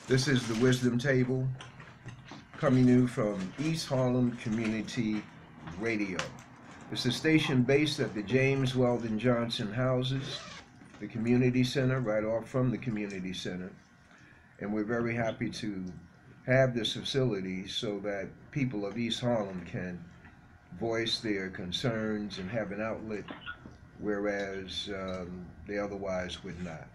This is the Wisdom Table coming to you from East Harlem Community Radio. It's a station based at the James Weldon Johnson Houses, the community center, right off from the community center. And we're very happy to have this facility so that people of East Harlem can voice their concerns and have an outlet, whereas they otherwise would not.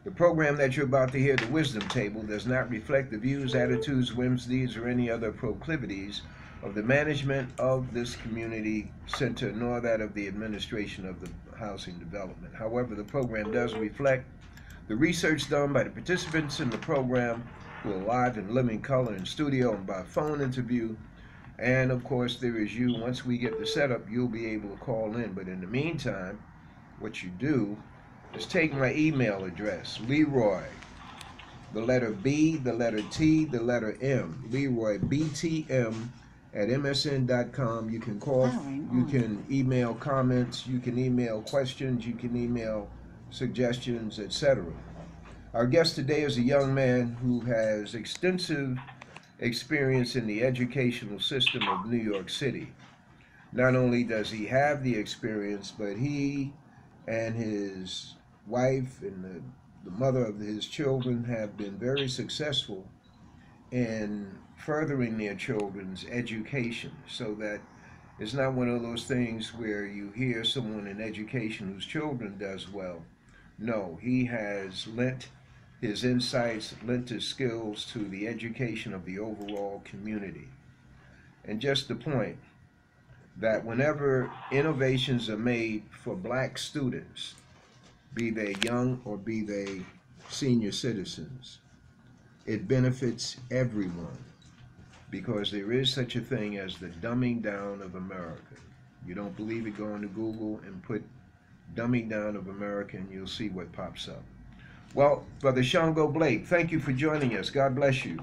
The program that you're about to hear, the Wisdom Table, does not reflect the views, attitudes, whims, deeds, or any other proclivities of the management of this community center, nor that of the administration of the housing development. However, the program does reflect the research done by the participants in the program who are live in living color in studio and by phone interview. And of course, there is you. Once we get the setup, you'll be able to call in. But in the meantime, what you do is take my email address, Leroy, the letter B, the letter T, the letter M, Leroy, BTM, at msn.com. You can call, you can email comments, you can email questions, you can email suggestions, etc. Our guest today is a young man who has extensive experience in the educational system of New York City. Not only does he have the experience, but he and his wife and the mother of his children have been very successful in furthering their children's education, so that it's not one of those things where you hear someone in education whose children does well. No, he has lent his insights, lent his skills to the education of the overall community. And just the point that whenever innovations are made for black students, be they young or be they senior citizens, it benefits everyone, because there is such a thing as the dumbing down of America. You don't believe it, go into Google and put dumbing down of America and you'll see what pops up. Well, Brother Shango Blake, thank you for joining us. God bless you.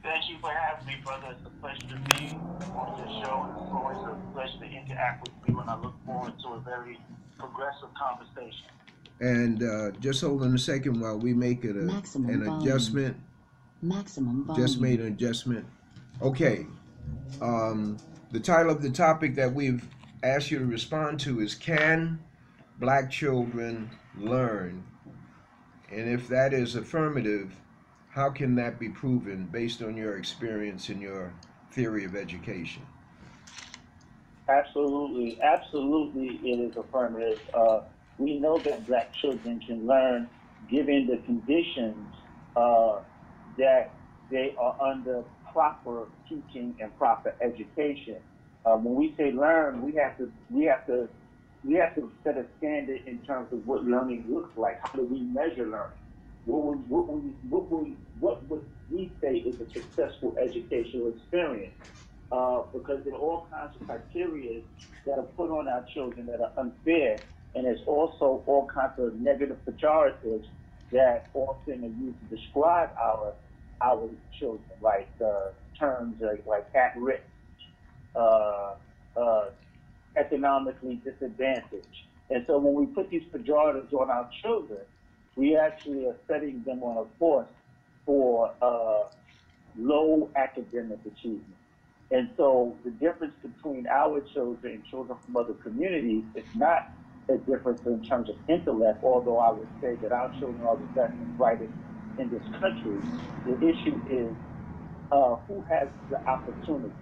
Thank you for having me, brother. It's a pleasure to be on your show, and it's always a pleasure to interact with you, and I look forward to a very progressive conversation. And just hold on a second while we make it an adjustment. Maximum volume. Just made an adjustment. Okay. The title of the topic that we've asked you to respond to is, can black children learn? And if that is affirmative, how can that be proven based on your experience and your theory of education? Absolutely, absolutely, it is affirmative. We know that black children can learn given the conditions that they are under proper teaching and proper education. When we say learn, we have to set a standard in terms of what learning looks like. How do we measure learning? What would we say is a successful educational experience? Because there are all kinds of criteria that are put on our children that are unfair, and there's also all kinds of negative pejoratives that often are used to describe our children, like terms like at risk, economically disadvantaged. And so when we put these pejoratives on our children, we actually are setting them on a course for low academic achievement. And so the difference between our children and children from other communities is not a difference in terms of intellect, although I would say that our children are the best and brightest in this country. The issue is who has the opportunity.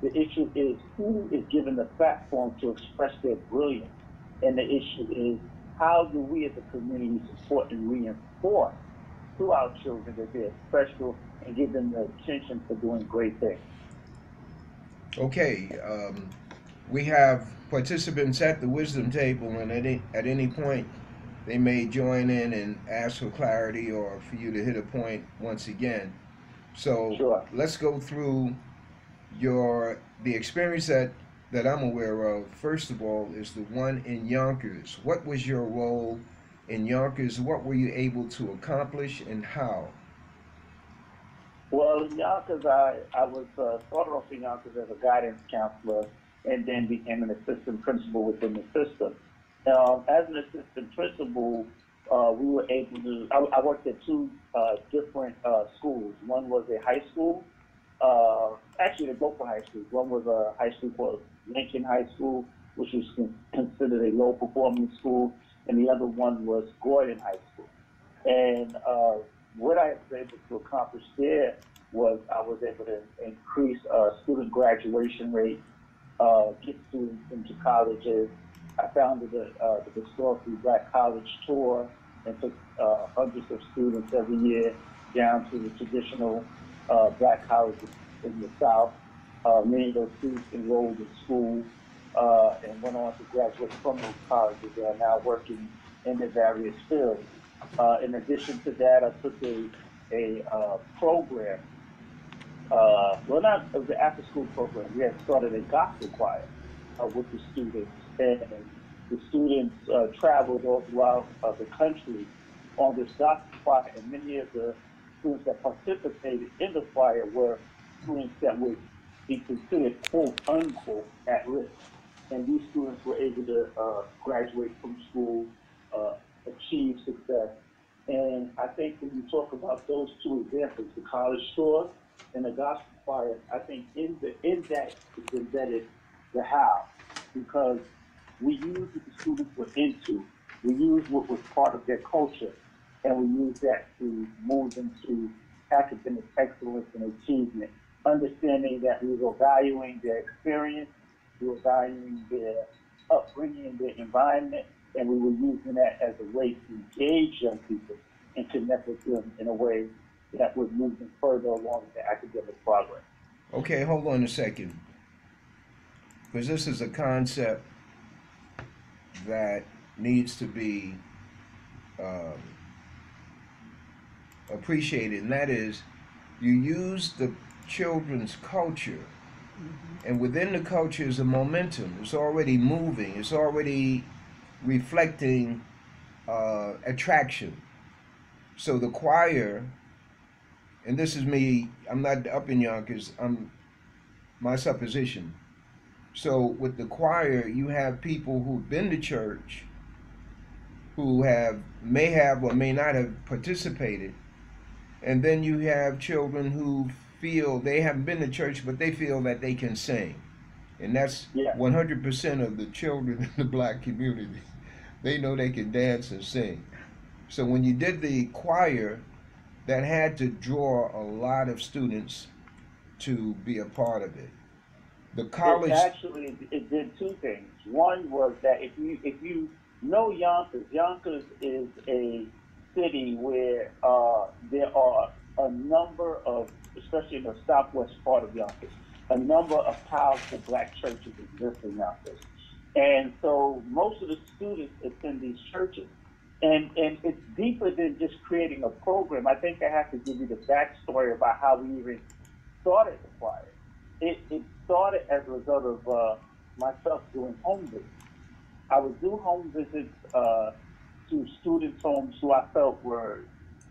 The issue is who is given the platform to express their brilliance. And the issue is, how do we as a community support and reinforce to our children that they're special and give them the attention for doing great things? Okay, we have participants at the Wisdom Table, and at any point they may join in and ask for clarity or for you to hit a point once again. So Sure. Let's go through the experience that I'm aware of. First of all, is the one in Yonkers. What was your role in Yonkers? What were you able to accomplish, and how? Well, in Yonkers, I was started off in Yonkers as a guidance counselor, and then became an assistant principal within the system. As an assistant principal, we were were able to, I worked at two different schools. One was a high school. Actually, they both were high schools. One was a high school called Jenkins High School, which was considered a low-performing school, and the other one was Gordon High School. And what I was able to accomplish there was I was able to increase student graduation rate, get students into colleges. I founded the Historically Black College Tour and took hundreds of students every year down to the traditional black colleges in the South. Many of those students enrolled in school and went on to graduate from those colleges. They are now working in their various fields. In addition to that, I took a program. It was an after-school program. We had started a gospel choir with the students, and the students traveled all throughout the country on this gospel choir, and many of the students that participated in the choir were students that would be considered, quote, unquote, at risk. And these students were able to graduate from school, achieve success. And I think when you talk about those two examples, the college tour and the gospel choir, I think in that is embedded the how, because we use what the students were into, we use what was part of their culture, and we use that to move them to academic excellence and achievement, understanding that we were valuing their experience, we were valuing their upbringing, their environment, and we were using that as a way to engage young people and connect with them in a way that would move them further along in their academic progress. Okay, hold on a second. Because this is a concept that needs to be appreciated, and that is you use the children's culture, and within the culture is a momentum. It's already moving. It's already reflecting attraction. So the choir, and this is me, I'm not up in Yonkers, my supposition. So with the choir, you have people who've been to church, who may have or may not have participated, and then you have children who feel they haven't been to church, but they feel that they can sing, and that's 100% of the children in the black community. They know they can dance and sing. So when you did the choir, that had to draw a lot of students to be a part of it. The college It did two things. One was that if you know Yonkers is a city where there are a number of, especially in the southwest part of Yonkers, a number of powerful black churches exist in Yonkers. And so most of the students attend these churches. And it's deeper than just creating a program. I think I have to give you the backstory about how we even started the choir. It started as a result of myself doing home visits. I would do home visits to students' homes who I felt were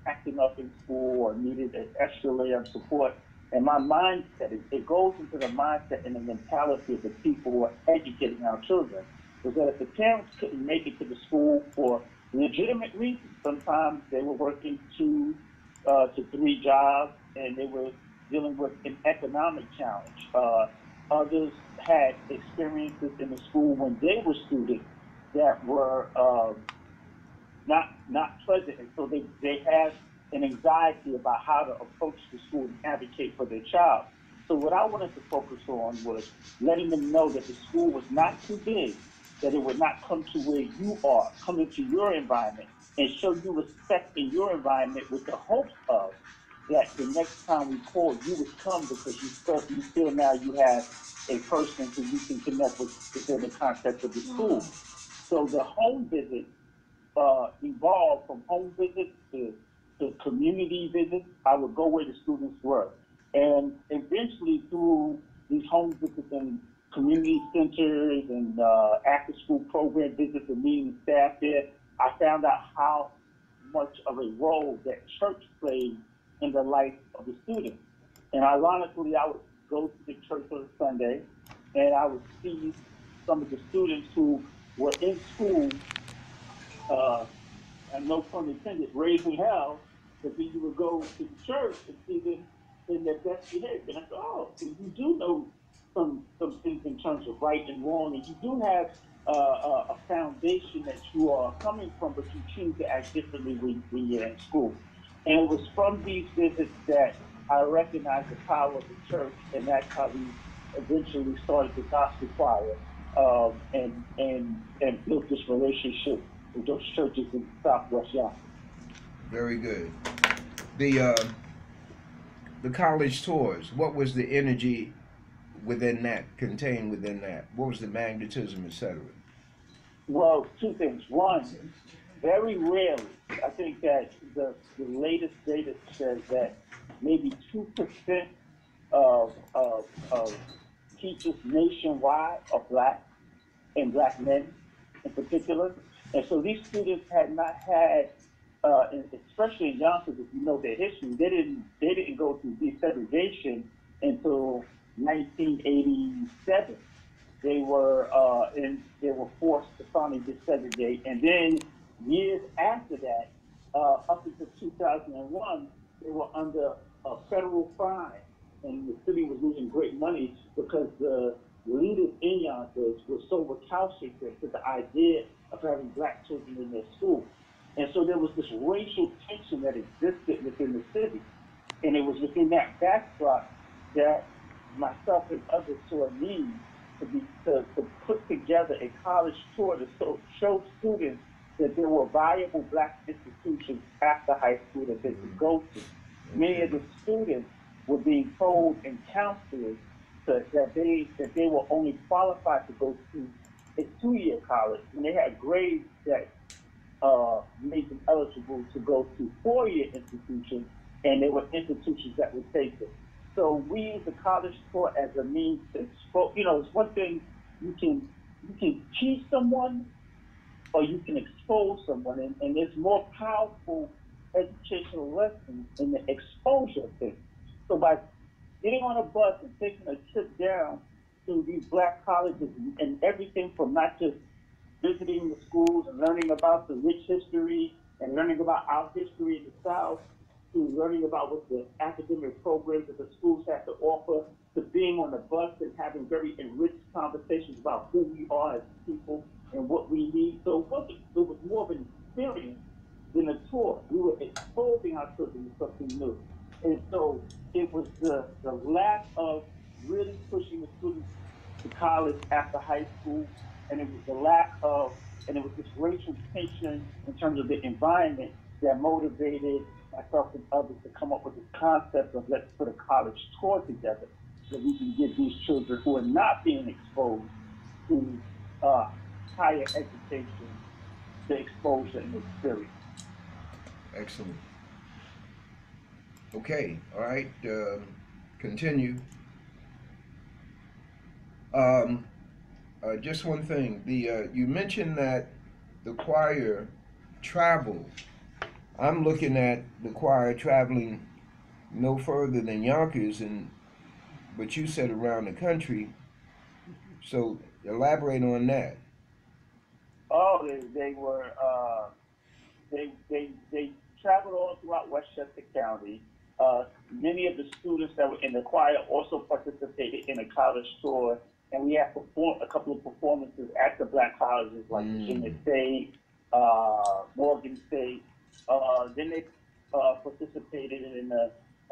acting up in school or needed an extra layer of support. And my mindset, it goes into the mindset and the mentality of the people who are educating our children, was that if the parents couldn't make it to the school for legitimate reasons, sometimes they were working 2 to 3 jobs and they were dealing with an economic challenge. Others had experiences in the school when they were students that were not pleasant, and so they had an anxiety about how to approach the school and advocate for their child. So what I wanted to focus on was letting them know that the school was not too big, that it would not come to where you are, come into your environment and show you respect in your environment with the hopes of that the next time we call, you would come because you feel now you have a person who you can connect with within the context of the school. So the home visit evolved from home visits to community visits. I would go where the students were. And eventually through these home visits and community centers and after school program visits and meeting staff there, I found out how much of a role that church played in the life of the students. And ironically, I would go to the church on a Sunday and I would see some of the students who were in school and no pun intended, raising hell, but then you would go to the church and see them in their best behavior. And I thought, oh, so you do know some things in terms of right and wrong, and you do have a foundation that you are coming from, but you choose to act differently when you're in school. And it was from these visits that I recognized the power of the church, and that's how we eventually started the gospel choir, and built this relationship with those churches in Southwest Yonkers. Very good. The college tours. What was the energy within that, contained within that? What was the magnetism, etc.? Well, two things. One, very rarely, I think that the latest data says that maybe 2% of teachers nationwide are black, and black men in particular. And so these students had not had, especially in Yonkers, if you know their history, they didn't go through desegregation until 1987. They were forced to finally desegregate, and then years after that, up until 2001, they were under a federal fine, and the city was losing great money because the leaders in Yonkers were so recalcitrant to the idea of having black children in their school. And so there was this racial tension that existed within the city. And it was within that backdrop that myself and others saw a need to put together a college tour to show students that there were viable black institutions after high school that they could go to. Many of the students were being told and counseled that they were only qualified to go to a 2-year college when they had grades that made them eligible to go to 4-year institutions, and there were institutions that would take them. So we use the college tour as a means to expose. You know, it's one thing you can teach someone, or you can expose someone, and there's more powerful educational lessons in the exposure thing. So by getting on a bus and taking a trip down to these black colleges, and everything from not just visiting the schools and learning about the rich history and learning about our history in the South, to learning about what the academic programs that the schools have to offer, to being on the bus and having very enriched conversations about who we are as people and what we need. So it was more of an experience than a tour. We were exposing our children to something new. And so it was the lack of really pushing the students to college after high school, and it was the lack of, and it was this racial tension in terms of the environment that motivated myself and others to come up with this concept of let's put a college tour together so we can give these children who are not being exposed to higher education the exposure and experience. Excellent. Okay, all right, continue. Just one thing. You mentioned that the choir traveled. I'm looking at the choir traveling no further than Yonkers, but you said around the country. So elaborate on that. Oh, they were they traveled all throughout Westchester County. Many of the students that were in the choir also participated in a college tour, and we had a couple of performances at the black colleges like Virginia State, Morgan State. Then they participated in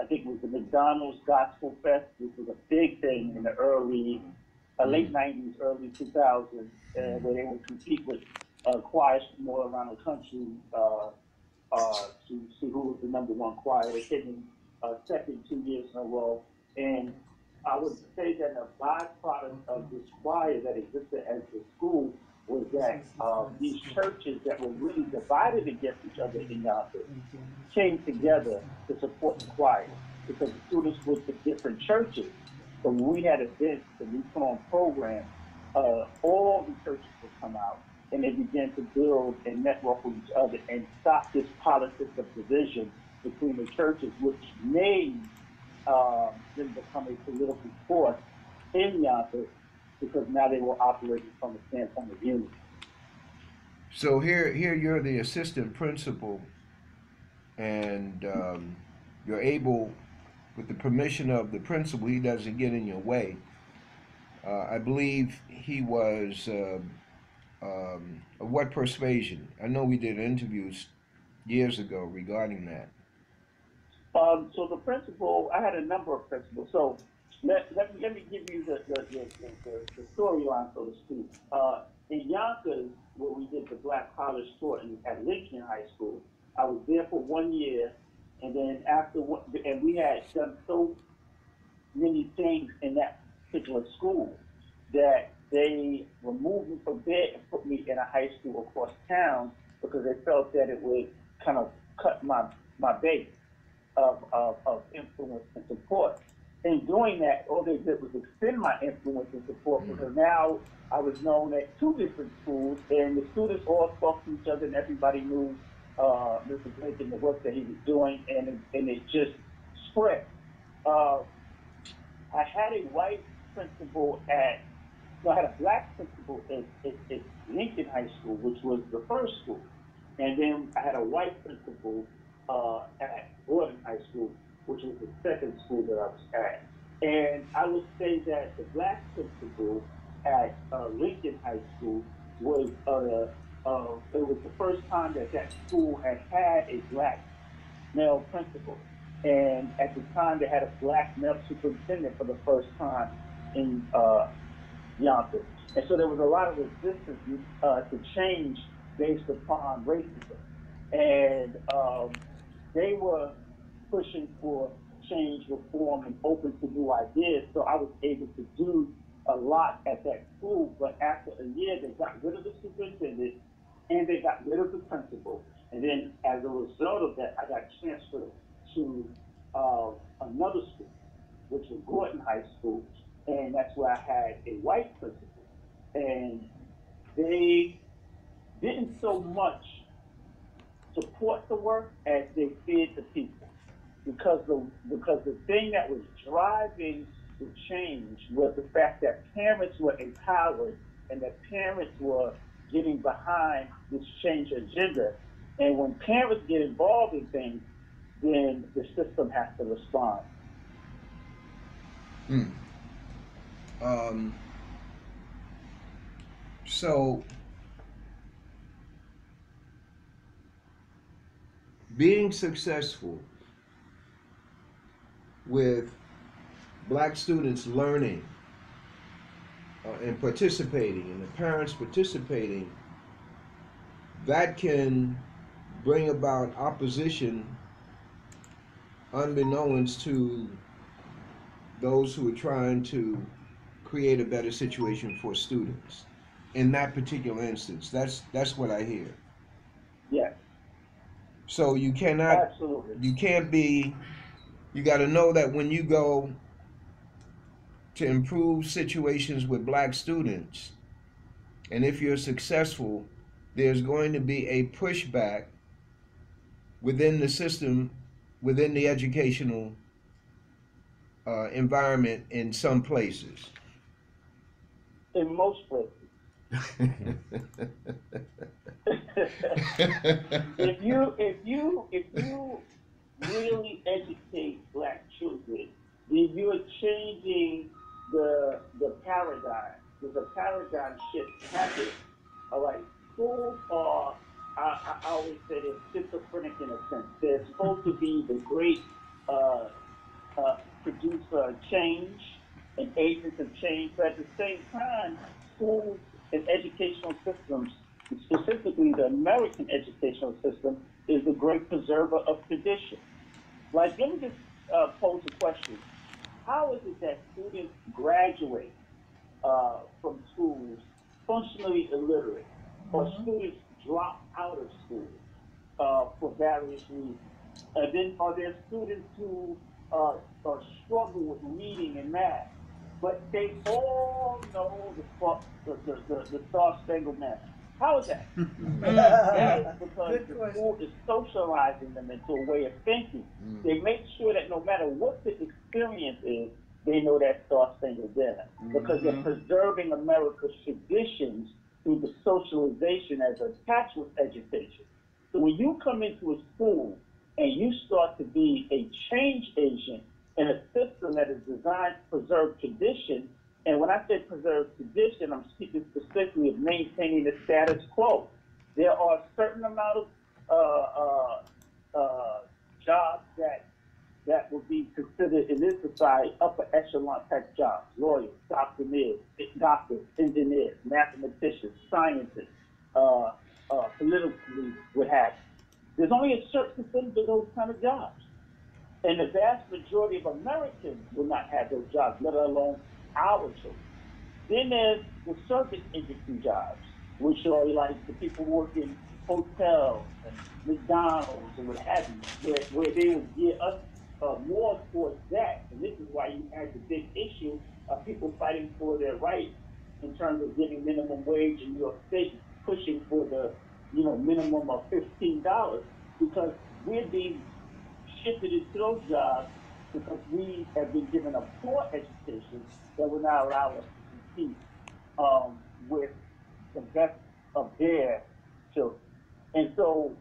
I think it was the McDonald's Gospel Fest, which was a big thing in the late 90s, early 2000s, where they would compete with choirs from all around the country to see who was the #1 choir. They came in second 2 years in a row. And I would say that a byproduct of this choir that existed at the school was that these churches that were really divided against each other in Yonkers came together to support the choir, because the students went to different churches. So when we had events and we put on programs, all the churches would come out and they began to build and network with each other and stop this politics of division between the churches, which made them become a political force in Yonkers, because now they were operating from a standpoint of unity. So here you're the assistant principal, and you're able, with the permission of the principal, he doesn't get in your way. I believe he was of what persuasion? I know we did interviews years ago regarding that. So the principal, I had a number of principals. So let me give you the storyline, so to speak. In Yonkers, where we did the Black College tour at Lincoln High School, I was there for 1 year, and then and we had done so many things in that particular school that they removed me from there and put me in a high school across town because they felt that it would kind of cut my base of influence and support. In doing that, all they did was extend my influence and support because now I was known at two different schools, and the students all talked to each other, and everybody knew Mr. Blake and the work that he was doing, and it just spread. Uh, I had a white principal I had a black principal at Lincoln High School, which was the first school. And then I had a white principal at Gordon High School, which was the second school that I was at. And I would say that the black principal at Lincoln High School was it was the first time that that school had a black male principal. And at the time, they had a black male superintendent for the first time in Yonkers. And so there was a lot of resistance to change based upon racism. And they were pushing for change, reform, and open to new ideas. So I was able to do a lot at that school. But after a year, they got rid of the superintendent and they got rid of the principal. And then as a result of that, I got transferred to another school, which was Gordon High School. And that's where I had a white principal. And they didn't so much support the work as they feared the people. Because the thing that was driving the change was the fact that parents were empowered and that parents were getting behind this change agenda. And when parents get involved in things, then the system has to respond. Hmm. Um, so being successful with black students learning and participating, and the parents participating, that can bring about opposition unbeknownst to those who are trying to create a better situation for students. In that particular instance, that's what I hear. Yes, So you absolutely. can't be, you got to know that when you go to improve situations with black students, and if you're successful, there's going to be a pushback within the system, within the educational environment in some places. In most places. if you really educate black children, then you're changing the paradigm. There's a paradigm shift happening. All right, schools are. I always say they're schizophrenic in a sense. They're supposed to be the great uh, produce change and agents of change, but at the same time, schools and educational systems, specifically the American educational system, is the great preserver of tradition. Like, let me just pose a question. How is it that students graduate from schools functionally illiterate, or students drop out of school for various reasons? And then are there students who struggle with reading and math, but they all know the Star Spangled Banner? How is that? That is because Good the question. school is socializing them into a way of thinking. They make sure that no matter what the experience is, they know that Star Spangled Banner because they're preserving America's traditions through the socialization as attached with education. So when you come into a school and you start to be a change agent in a system that is designed to preserve tradition, and when I say preserve tradition, I'm speaking specifically of maintaining the status quo. There are a certain amount of jobs that would be considered in this society upper echelon type jobs: lawyers, doctors, engineers, mathematicians, scientists, political leaders, what have you. There's only a certain percentage of those kind of jobs. And the vast majority of Americans will not have those jobs, let alone our children. Then there's the service industry jobs, which are like the people working hotels and McDonald's and what have you, where they would gear us more towards that. And this is why you had the big issue of people fighting for their rights in terms of getting minimum wage in New York State, pushing for the minimum of $15, because we're being shifted into those jobs because we have been given a poor education that will not allow us to compete with the best of their children. And so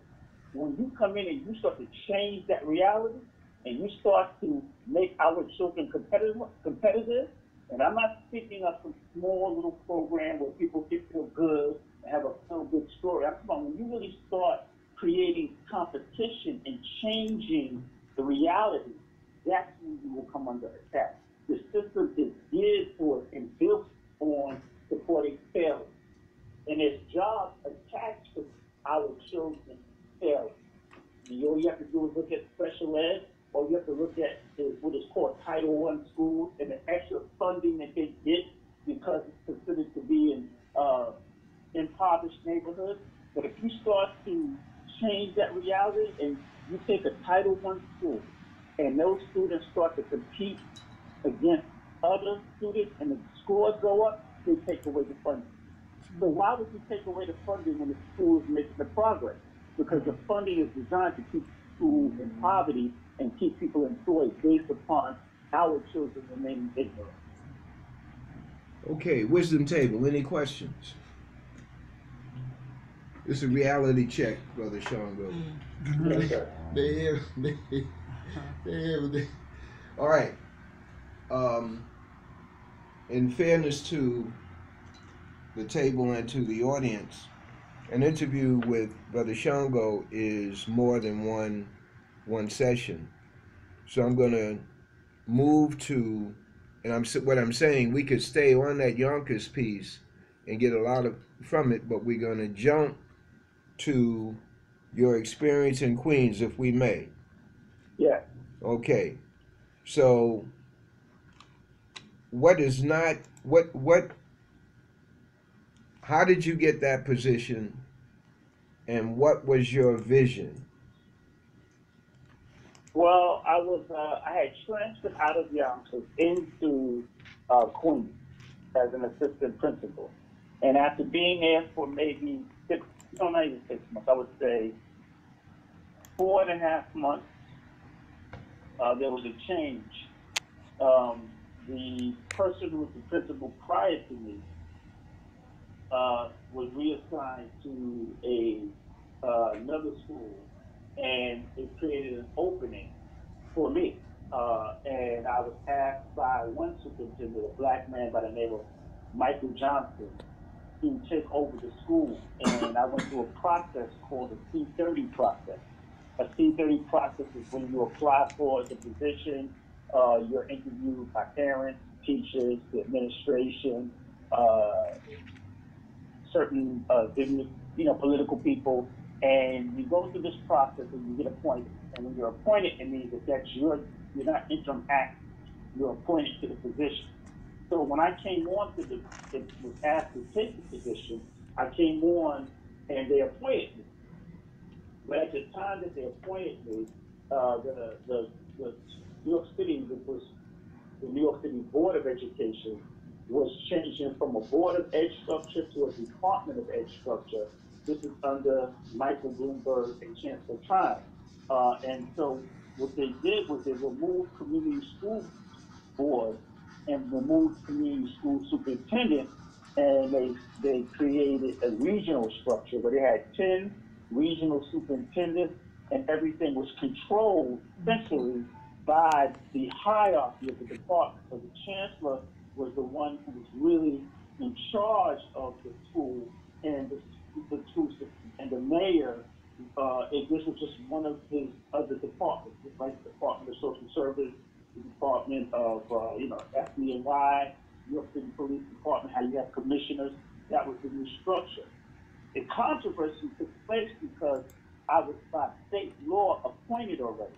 when you come in and you start to change that reality and you start to make our children competitive, and I'm not speaking of some small little program where people can feel good and have a feel good story. I'm talking about when you really start creating competition and changing the reality, that's when you will come under attack. The system is geared towards and built on supporting failure. And there's jobs attached to our children's failure. All you have to do is look at special ed, or you have to look at what is called Title I schools and the extra funding that they get because it's considered to be in impoverished neighborhoods. But if you start to change that reality and you take a Title I school and those students start to compete against other students and the scores go up, they take away the funding. So why would you take away the funding when the school is making the progress? Because the funding is designed to keep schools in poverty and keep people employed based upon our children remaining ignorant. Okay, wisdom table. Any questions? It's a reality check, Brother Shango. Yes, sir. All right. In fairness to the table and to the audience, an interview with Brother Shango is more than one session. So I'm going to move to, and what I'm saying, we could stay on that Yonkers piece and get a lot from it, but we're going to jump to your experience in Queens, if we may. Yeah. Okay. So how did you get that position, and what was your vision? Well, I had transferred out of Yonkers into Queens as an assistant principal. And after being there for maybe not even 6 months, I would say 4.5 months, there was a change. The person who was the principal prior to me was reassigned to another school, and it created an opening for me. And I was asked by one superintendent, a black man by the name of Michael Johnson, to take over the school. And I went through a process called the C30 process. A C30 process is when you apply for the position, you're interviewed by parents, teachers, the administration, certain political people, and you go through this process and you get appointed. And when you're appointed, it means that you're not interim act, you're appointed to the position. So when I came on it was asked to take the position, I came on and they appointed me. But at the time that they appointed me, the New York City, which was the New York City Board of Education, was changing from a Board of Ed structure to a Department of Ed structure. This is under Michael Bloomberg and Chancellor Tribe. And so what they did was they removed community school board and removed community school superintendent and they created a regional structure where they had 10 regional superintendents, and everything was controlled centrally by the hierarchy of the department. So the chancellor was the one who was really in charge of the school and the school system, and the mayor. This was just one of his other departments, just like the Department of Social Service, the Department of FDNY, New York City Police Department, how you have commissioners. That was the new structure. The controversy took place because I was by state law appointed already,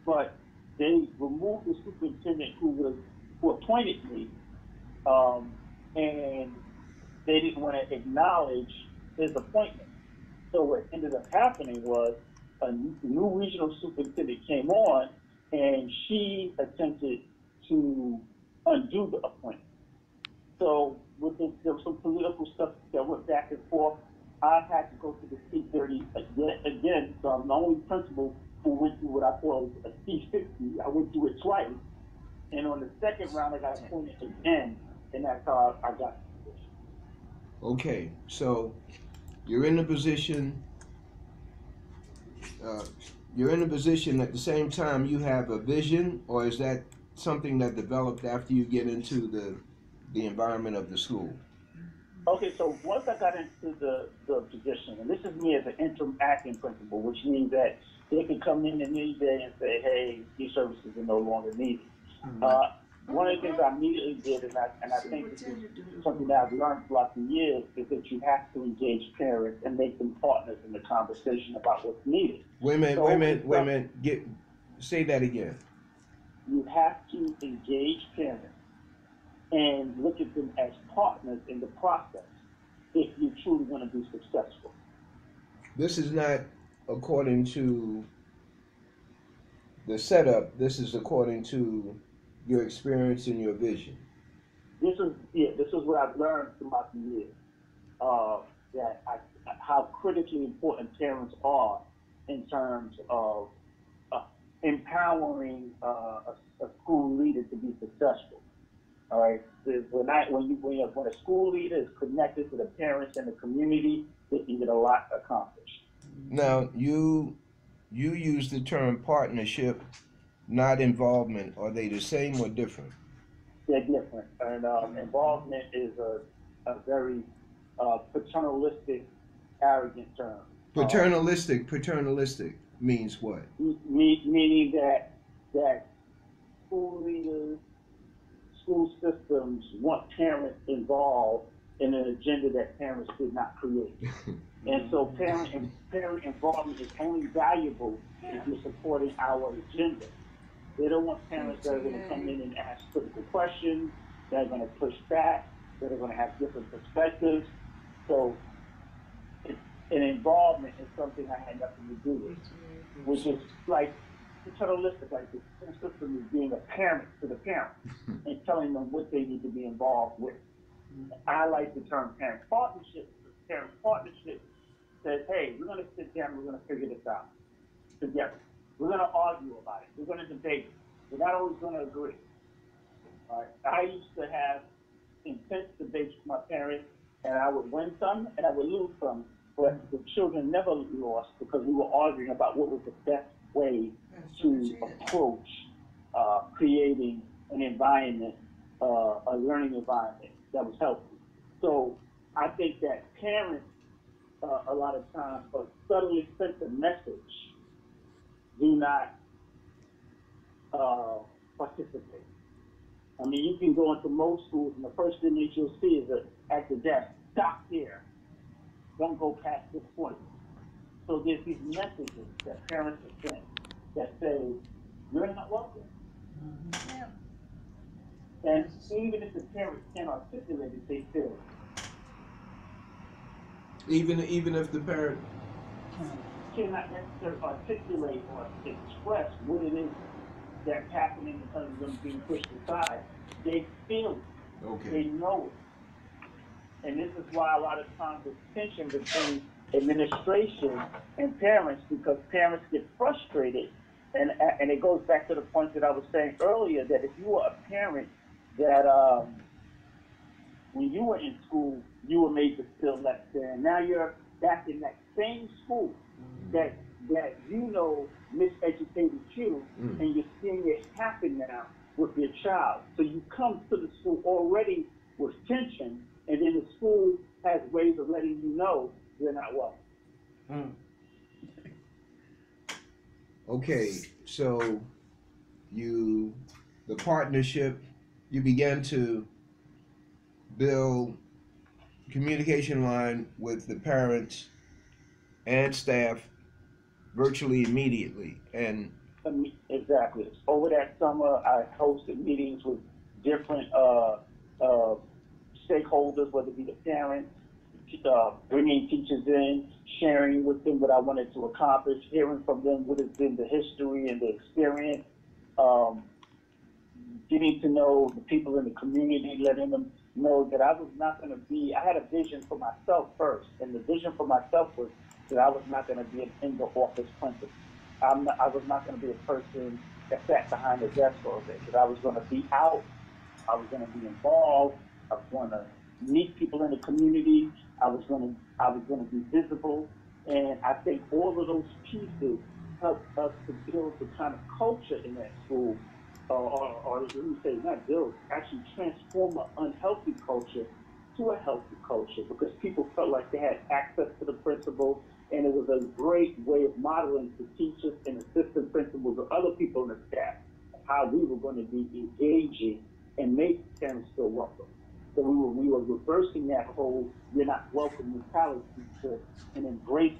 but they removed the superintendent who appointed me, and they didn't want to acknowledge his appointment. So what ended up happening was a new regional superintendent came on, and she attempted to undo the appointment. So there was some political stuff that went back and forth. I had to go to the C30 again, so I'm the only principal who went through what I call a C60. I went through it twice, and on the second round I got appointed again, and that's how I got the position. Okay, so you're in the position. You're in a position at the same time you have a vision, or is that something that developed after you get into the environment of the school? Okay, so once I got into the position, and this is me as an interim acting principal, which means that they can come in any day and say, hey, these services are no longer needed. One of the things I immediately did, and I think this is something that I've learned throughout the years, is that you have to engage parents and make them partners in the conversation about what's needed. Wait a minute. Say that again. You have to engage parents and look at them as partners in the process if you truly want to be successful. This is not according to the setup. This is according to your experience and your vision. This is what I've learned throughout the years. How critically important parents are in terms of empowering a school leader to be successful. All right. When a school leader is connected to the parents and the community, they can get a lot accomplished. Now you use the term partnership, not involvement. Are they the same or different? They're different, and involvement is a very paternalistic, arrogant term. Paternalistic means what? Meaning that school leaders, school systems want parents involved in an agenda that parents did not create. And so parent involvement is only valuable if you're supporting our agenda. They don't want parents that are going to come in and ask critical questions, that are going to push back, that are going to have different perspectives. So an involvement is something I had nothing to do with, which is like paternalistic, like the school system is being a parent to the parents and telling them what they need to be involved with. I like the term parent partnership. Parent partnership says, hey, we're going to sit down and we're going to figure this out together. We're going to argue about it. We're going to debate. We're not always going to agree. All right. I used to have intense debates with my parents, and I would win some and I would lose some, but the children never lost because we were arguing about what was the best way to approach creating an environment, a learning environment that was healthy. So I think that parents, a lot of times, subtly sent the message, do not participate. I mean, you can go into most schools, and the first thing that you'll see is at the desk, stop here. Don't go past this point. So there's these messages that parents are sent that say, you're not welcome. Yeah. And even if the parents can't articulate it, they feel it. Even if the parent cannot necessarily articulate or express what it is that's happening in terms of them being pushed aside, they feel it. Okay. They know it. And this is why a lot of times there's tension between administration and parents, because parents get frustrated. And it goes back to the point that I was saying earlier, that if you are a parent that when you were in school, you were made to feel less than. Now you're back in that same school that you know miseducated you, and you're seeing it happen now with your child. So you come to the school already with tension, and then the school has ways of letting you know you're not welcome. Okay, so the partnership, you began to build communication line with the parents and staff virtually immediately. And exactly. Over that summer, I hosted meetings with different stakeholders, whether it be the parents, bringing teachers in, sharing with them what I wanted to accomplish, hearing from them what has been the history and the experience, getting to know the people in the community, letting them know that I was not going to be, I had a vision for myself first. And the vision for myself was that I was not going to be an in-the-office principal. I was not going to be a person that sat behind the desk all day. That I was going to be out. I was going to be involved. I was going to meet people in the community. I was going to be visible. And I think all of those pieces helped us to build the kind of culture in that school, or let me say, not build, actually transform an unhealthy culture to a healthy culture, because people felt like they had access to the principal, and it was a great way of modeling to teachers and assistant principals or other people in the staff how we were going to be engaging and make parents feel welcome. So we were reversing that whole "you're not welcome" mentality and embracing.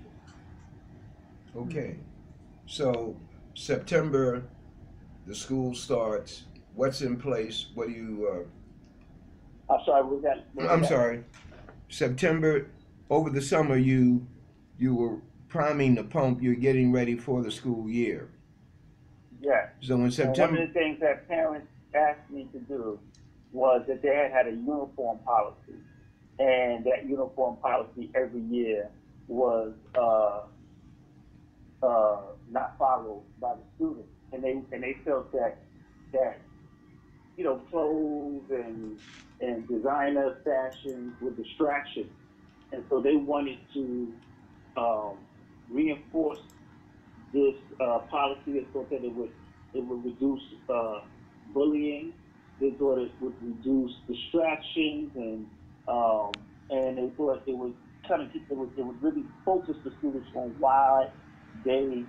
okay, so September, the school starts. What's in place? What do you? I'm sorry. Was that? I'm sorry. September, over the summer, you were priming the pump. You're getting ready for the school year. Yes. So in And one September, of the things that parents asked me to do was that they had a uniform policy, and that uniform policy every year was not followed by the students, and they felt that clothes and designer fashions were distractions, and so they wanted to reinforce this policy. They thought that it would reduce bullying. They thought it would reduce distractions, and they thought it would kind of it would really focus the students on why they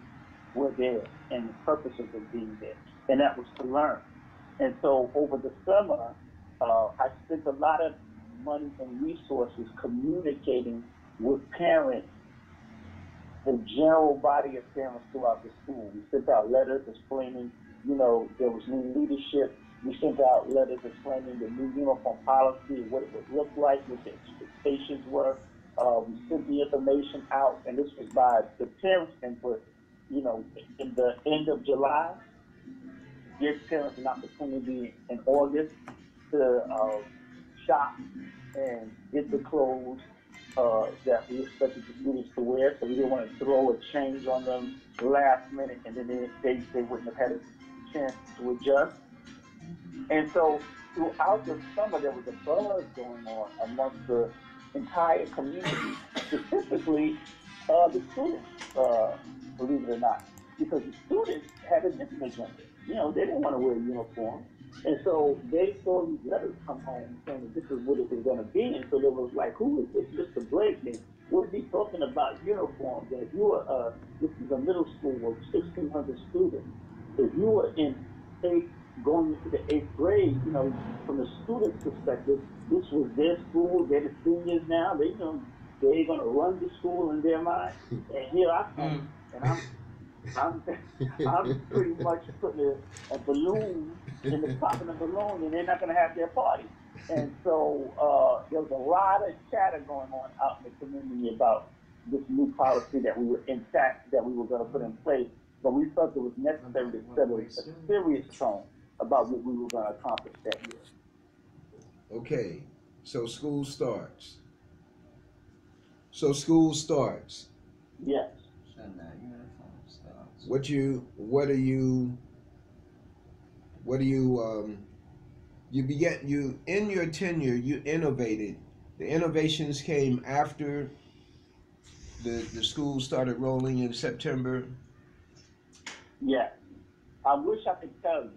were there and the purpose of them being there, and that was to learn. And so over the summer, I spent a lot of money and resources communicating with parents, the general body of parents throughout the school. We sent out letters explaining, there was new leadership. We sent out letters explaining the new uniform policy, what it would look like, what the expectations were. We sent the information out, and this was by the parents' input, in the end of July, give parents an opportunity in August to shop and get the clothes that we expected the students to wear. So we didn't want to throw a change on them last minute, and then they wouldn't have had a chance to adjust. And so throughout the summer, there was a buzz going on amongst the entire community, specifically the students, believe it or not, because the students had a different agenda. They didn't want to wear a uniform. And so they saw these letters come home saying that this is what it was going to be. And so they was like, who is this Mr. Blake? And what is he talking about uniforms? And if you were, this is a middle school with 1,600 students. If you were in going into the 8th grade, from the students' perspective, this was their school. They're the seniors now. They're going to run the school in their mind. And here I come, and I'm pretty much putting a balloon in the top of the balloon, and they're not going to have their party. And so there was a lot of chatter going on out in the community about this new policy that we were going to put in place. But we felt it was necessary to set a serious tone about what we were going to accomplish that year. okay, so school starts. Yes. What are you you in your tenure you innovated. The innovations came after the school started rolling in September. Yes. I wish I could tell you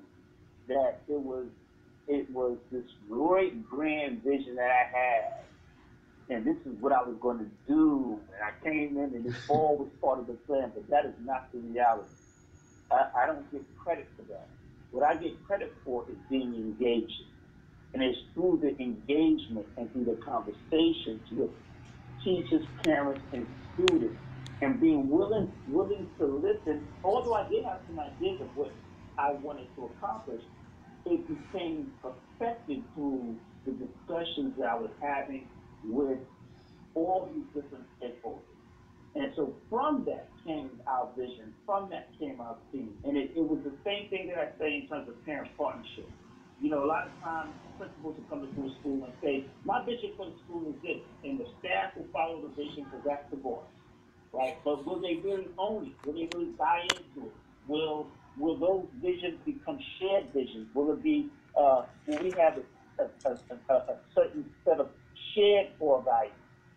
that it was this great grand vision that I had, and this is what I was going to do, and I came in, and it all was part of the plan. But that is not the reality. I don't get credit for that. What I get credit for is being engaged, and it's through the engagement and through the conversations with teachers, parents, and students, and being willing to listen. Although I did have some ideas of what I wanted to accomplish, it became perfected through the discussions that I was having with all these different stakeholders. And so from that came our vision, from that came our team. And it was the same thing that I say in terms of parent partnership. You know, a lot of times principals will come into a school and say, my vision for the school is this, and the staff will follow the vision because that's the boss, right? But will they really own it? Will they really buy into it? Will those visions become shared visions? Will it be will we have a certain set of shared core values?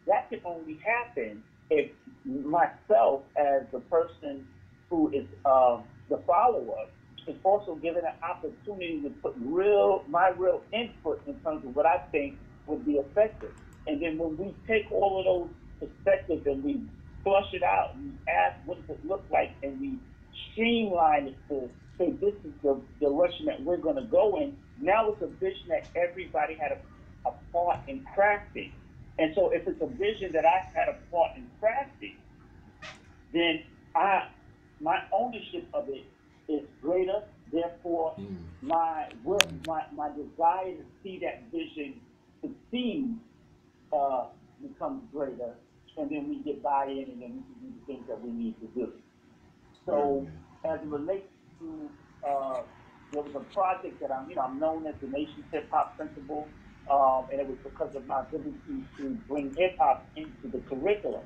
That can only happen if myself, as the person who is the follower, is also given an opportunity to put my real input in terms of what I think would be effective. And then when we take all of those perspectives and we flush it out and we ask what does it look like and we streamline it to say this is the direction that we're going to go in, now it's a vision that everybody had a part in crafting. And so if it's a vision that I had a part in crafting, then my ownership of it is greater. Therefore, my desire to see that vision succeed becomes greater, and then we get buy-in, and then we can do the things that we need to do. So, as it relates to, there was a project that I'm known as the nation's hip hop principal, and it was because of my ability to bring hip hop into the curriculum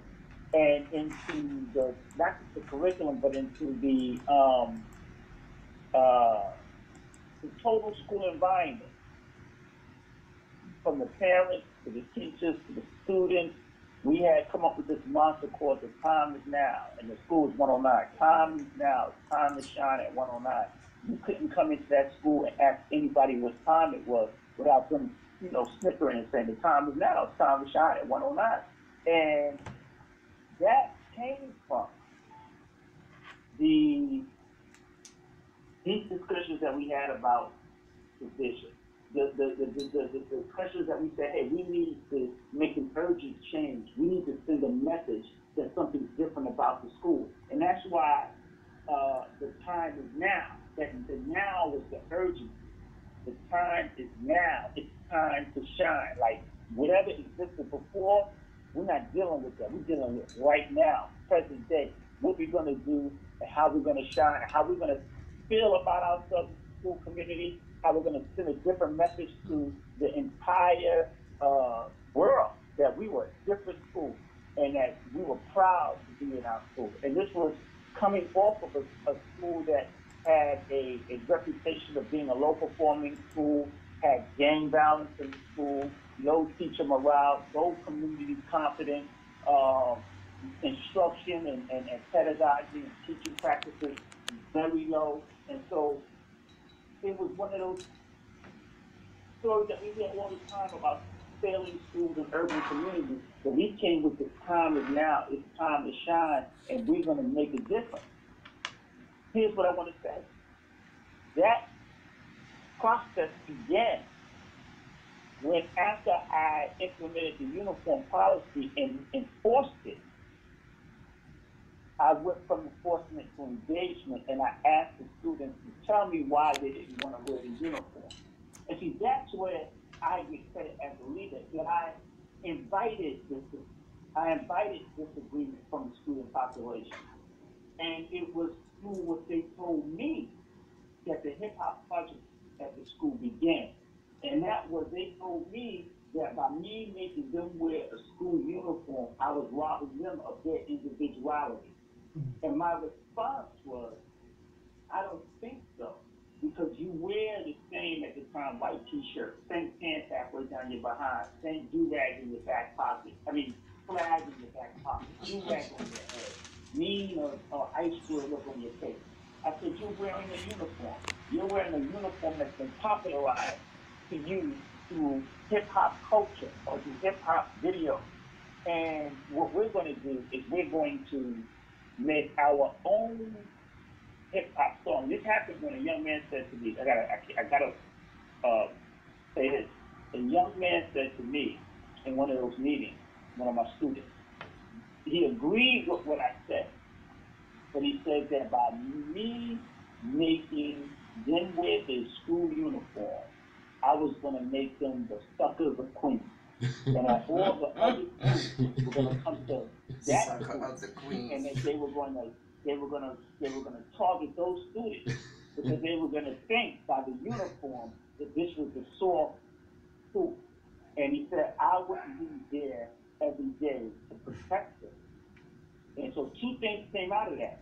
and into not just the curriculum, but into the total school environment, from the parents to the teachers to the students. We had come up with this mantra called "The Time Is Now," and the school is 109. Time is now. It's time to shine at 109. You couldn't come into that school and ask anybody what time it was without them, snickering and saying, "The time is now. It's time to shine at 109." And that came from the deep discussions that we had about the vision. The discussions that we said, hey, we need to make an urgent change. We need to send a message that something's different about the school. And that's why the time is now. That the now is the urgency. The time is now. It's time to shine. Like whatever existed before, we're not dealing with that. We're dealing with right now, present day. What we're going to do and how we're going to shine, and how we're going to feel about ourselves in the school community, how we're going to send a different message to the entire world that we were a different school and that we were proud to be in our school. And this was coming off of a school that had a reputation of being a low-performing school, had gang violence in the school, low teacher morale, low community confidence, instruction and pedagogy and teaching practices very low. And so it was one of those stories that we hear all the time about failing schools in urban communities. But we came with the time is now, it's time to shine, and we're going to make a difference. Here's what I want to say. That process began when, after I implemented the uniform policy and enforced it, I went from enforcement to engagement, and I asked the students to tell me why they didn't want to wear the uniform. And see, that's where I get credit as a leader, that I invited disagreement from the student population. And it was through what they told me that the hip hop project at the school began. And that was, they told me that by me making them wear a school uniform, I was robbing them of their individuality. And my response was, I don't think so. because you wear the same at the time white t-shirt, same pants halfway down your behind, same do-rag in your back pocket. I mean, flag in your back pocket, do-rag on your head, mean or ice cream look on your face. I said, you're wearing a uniform. You're wearing a uniform that's been popularized to you through hip-hop culture or through hip-hop video. And what we're going to do is we're going to make our own hip-hop song. This happened when a young man said to me, I gotta say this. A young man said to me in one of those meetings, one of my students, he agreed with what I said, but he said that by me making them wear their school uniform, I was going to make them the suckers of Queens. And that all the other schools were going to come to that school, and that they were going to target those students because they were going to think by the uniform that this was the soft school. And he said, I wouldn't be there every day to protect them. And so two things came out of that.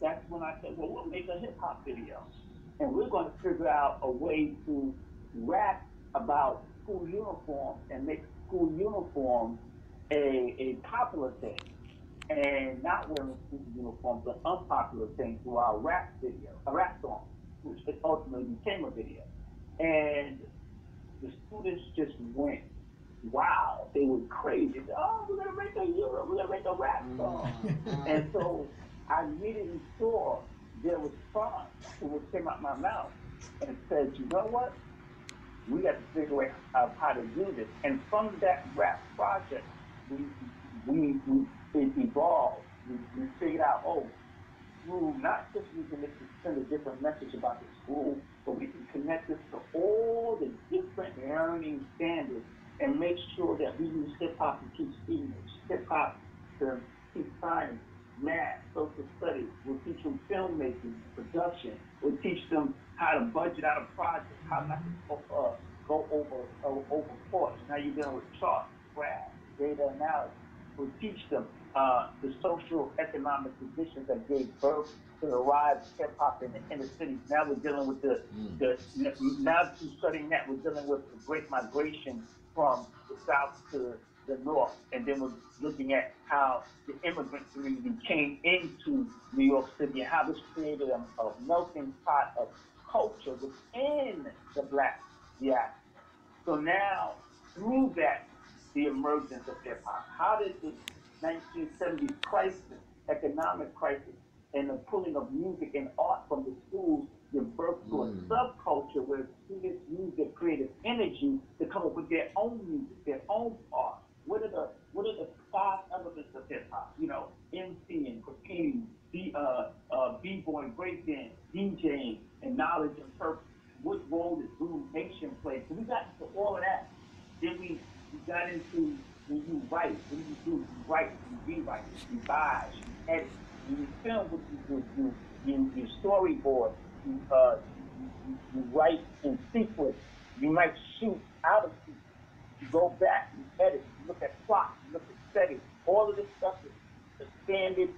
That's when I said, well, we'll make a hip hop video. And we're going to figure out a way to rap about school uniforms and make school uniforms a popular thing. And not wearing school uniforms, an unpopular thing through our rap video, a rap song, which ultimately became a video. And the students just went, wow, they were crazy. Oh, we're gonna make a rap song. And so I immediately saw their response to what came out my mouth and said, you know what? We got to figure out how to do this. And from that rap project, it evolved. We figured out, through not just using this to send a different message about the school, but we can connect this to all the different learning standards and make sure that we use hip-hop to teach English, hip-hop to teach science, math, social studies. We'll teach them filmmaking, production. We'll teach them how to budget out a project, how not to go over course. Now you're dealing with charts, graphs, data analysis. We'll teach them the social economic conditions that gave birth to the rise of hip hop in the inner cities. Now we're dealing with now through studying that, we're dealing with the great migration from the south to the north. And then we're looking at how the immigrant community came into New York City and how this created a melting pot of culture within the Black diaspora. So now, through that, the emergence of hip hop, how did the 1970s crisis, economic crisis, and the pulling of music and art from the schools give birth to a subculture where students use their creative energy to come up with their own music, their own art? What are the 5 elements of hip hop? You know, MCing, graffiti, b-boy, breakdance, DJing, and knowledge and purpose. What role does rumination play? So we got into all of that. Then we got into when you write. What do? You write, you rewrite, you revise, you edit. When you film, what you do? You storyboard. You write in sequence. You might shoot out of sequence. You go back, you edit, you look at plots, you look at settings. All of this stuff is the standard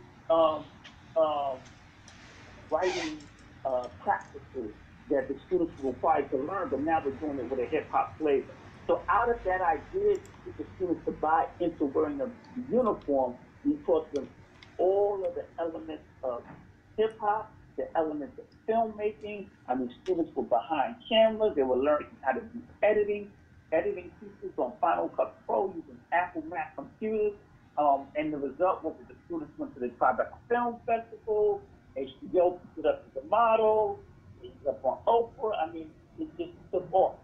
writing practices that the students were required to learn, but now we're doing it with a hip-hop flavor. So out of that idea to get the students to buy into wearing the uniform, we taught them all of the elements of hip-hop, the elements of filmmaking. I mean, students were behind cameras. They were learning how to do editing pieces on Final Cut Pro using Apple Mac computers. And the result was that the students went to the Tribeca Film Festival. HBO put up as a model. It was up on Oprah. I mean, it just took off.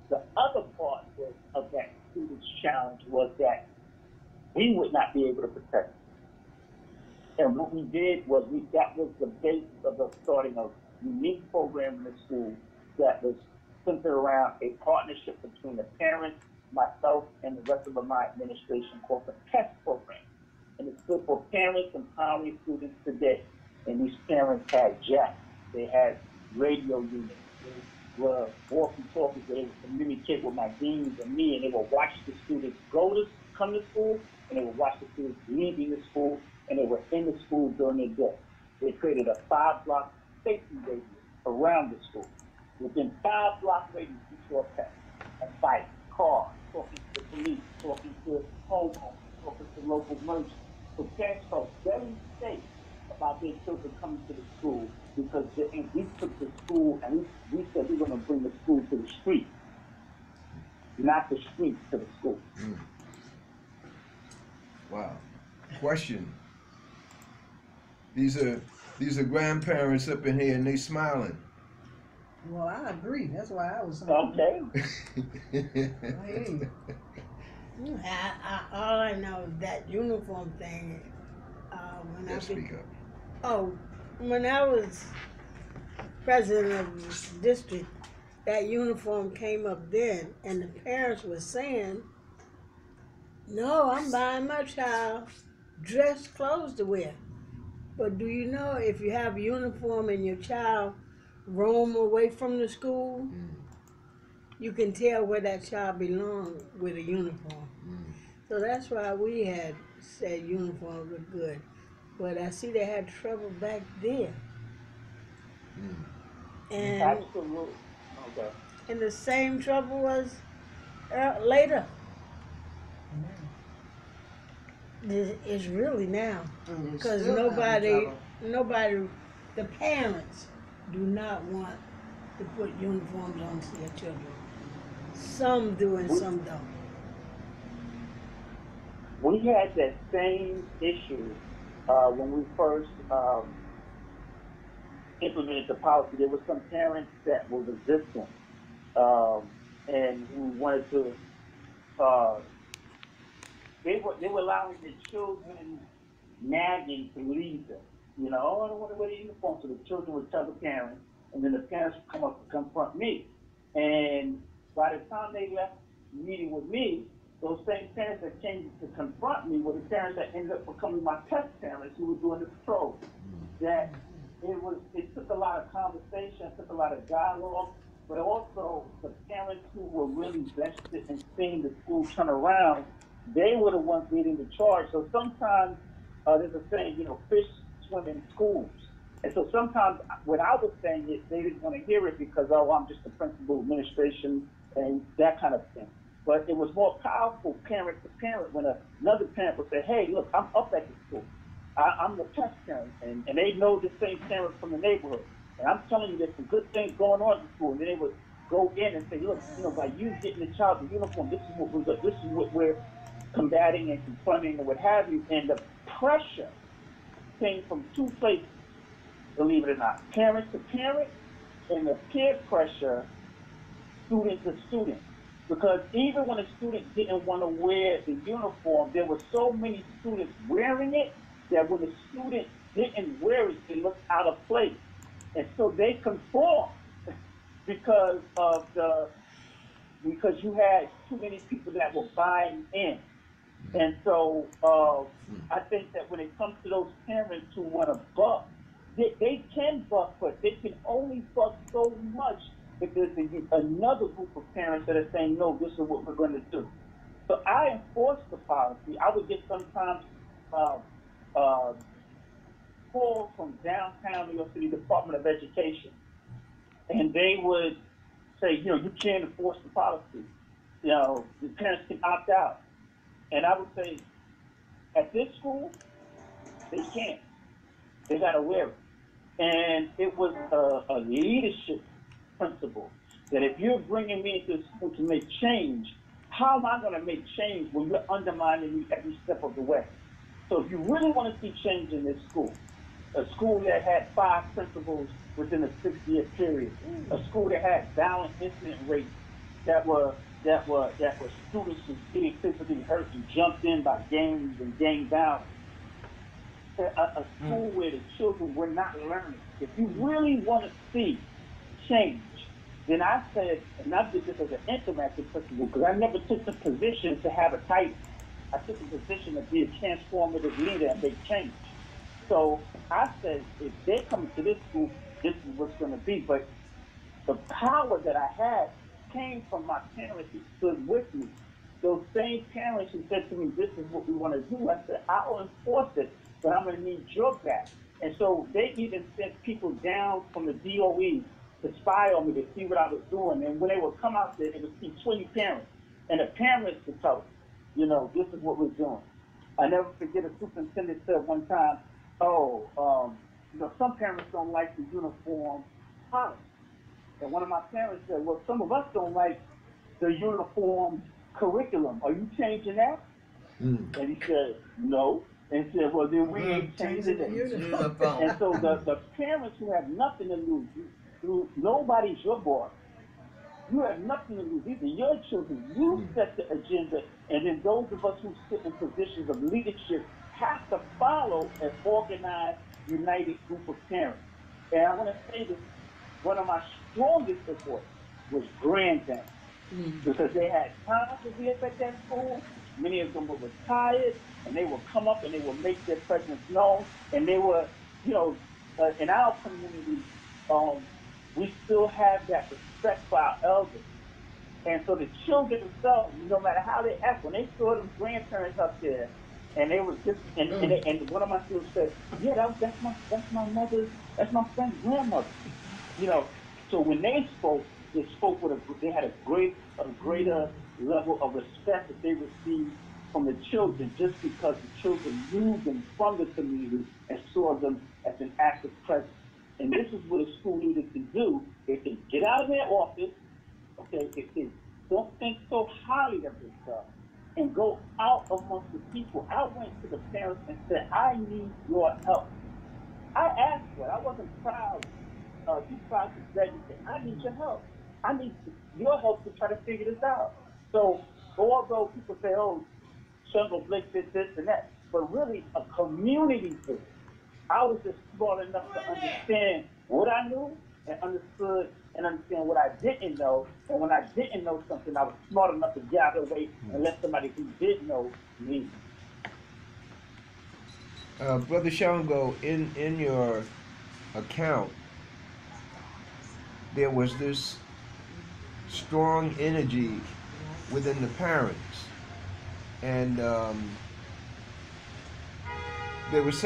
The other part of that students' challenge was that we would not be able to protect them. And what we did was that was the basis of us starting a unique program in the school that was centered around a partnership between the parents, myself, and the rest of my administration called the PEST program. And it stood for Parents Empowering Students Today. And these parents had jacks, they had radio units, they were walkie-talkies, they would communicate with my deans and me, and they would watch the students come to school, and they would watch the students leaving the school, and they were in the school during the day. They created a 5-block safety radius around the school. Within 5-block radius, you saw pets, a bike, car, talking to the police, talking to homeowners, talking to local merchants. So parents felt very safe about their children coming to the school because we took the school and we said we're going to bring the school to the street, not the street to the school. Mm. Wow. Question. These are grandparents up in here and they smiling. Well, I agree. That's why I was. Okay. Hey. All I know is that uniform thing. When I was president of the district, that uniform came up then, and the parents were saying, "No, I'm buying my child dress clothes to wear." But do you know if you have a uniform and your child roam away from the school, you can tell where that child belongs with a uniform. So that's why we had said uniforms were good. But I see they had trouble back then. And Absolutely. Okay. And the same trouble was later. It's really now. Because nobody, the parents do not want to put uniforms on their children. Some do and some don't. We had that same issue when we first implemented the policy. There were some parents that were resistant and who wanted to. They were allowing their children nagging to leave them. You know, oh, I don't want to wear the uniform. So the children would tell the parents, and then the parents would come up and confront me. And by the time they left meeting with me, those same parents that came to confront me were the parents that ended up becoming my test parents who were doing the patrol. That it took a lot of conversation, it took a lot of dialogue, but also the parents who were really vested in seeing the school turn around, they were the ones leading the charge. So sometimes there's a saying, you know, fish swim in schools. And so sometimes when I was saying it, they didn't want to hear it because, oh, I'm just the principal, administration, and that kind of thing. But it was more powerful parent to parent when another parent would say, hey, look, I'm up at the school. I'm the test parent, and they know the same parent from the neighborhood. And I'm telling you, there's some good things going on in the school. And then they would go in and say, look, you know, by you getting the child the uniform, this is what we're combating and confronting and what have you. And the pressure came from two places, believe it or not, parent to parent, and the peer pressure, student to student. Because even when a student didn't want to wear the uniform, there were so many students wearing it that when the student didn't wear it, it looked out of place. And so they conformed because you had too many people that were buying in. And so I think that when it comes to those parents who want to buck, they can buck, but they can only buck so much if there's another group of parents that are saying, no, this is what we're going to do. So I enforced the policy. I would get sometimes calls from downtown New York City Department of Education. And they would say, you know, you can't enforce the policy. You know, the parents can opt out. And I would say, at this school, they can't. They got to wear it. And it was a leadership principle that if you're bringing me into school to make change, how am I going to make change when you're undermining me every step of the way? So if you really want to see change in this school, a school that had 5 principals within a 6-year period, a school that had violent incident rates that were students who getting physically hurt and jumped in by gangs and gang violence, a school where the children were not learning. If you really want to see change, then I said, and I did this as an interactive principal, because I never took the position to have a title. I took the position to be a transformative leader and make change. So I said, if they're coming to this school, this is what's going to be. But the power that I had came from my parents who stood with me. Those same parents who said to me, this is what we want to do. I said, I'll enforce it, but I'm going to need your back. And so they even sent people down from the DOE to spy on me to see what I was doing. And when they would come out there, they would see 20 parents. And the parents would tell them, you know, this is what we're doing. I never forget a superintendent said one time, you know, some parents don't like the uniform policy. And one of my parents said, well, some of us don't like the uniform curriculum. Are you changing that? And he said, no. And he said, well, then we ain't changing it. And so the parents who have nothing to lose, nobody's your boss. You have nothing to lose. These are your children. You set the agenda. And then those of us who sit in positions of leadership have to follow an organized, united group of parents. And I want to say this, one of my strongest supports was grandparents. Because they had time to be up at that school. Many of them were retired, and they would come up and they would make their presence known. And they were, you know, in our community, we still have that respect for our elders. And so the children themselves, no matter how they act, when they saw them grandparents up there, and they were just, and one of my students said, yeah, that's my mother's, that's my friend's grandmother. You know, so when they spoke with they had a greater level of respect that they received from the children, just because the children knew them from the community and saw them as an active presence. And this is what a school leader can do. They can get out of their office, okay, if they don't think so highly of themselves, and go out amongst the people. I went to the parents and said, I need your help. I asked for it. I wasn't proud. Too proud to beg and say, I need your help. I need your help to try to figure this out. So although people say, oh, Shango Blake did this and that, but really a community did it. I was just smart enough to understand what I knew and understand what I didn't know. And when I didn't know something, I was smart enough to gather weight and let somebody who did know lead. Brother Shango, in your account, there was this strong energy within the parents, and there's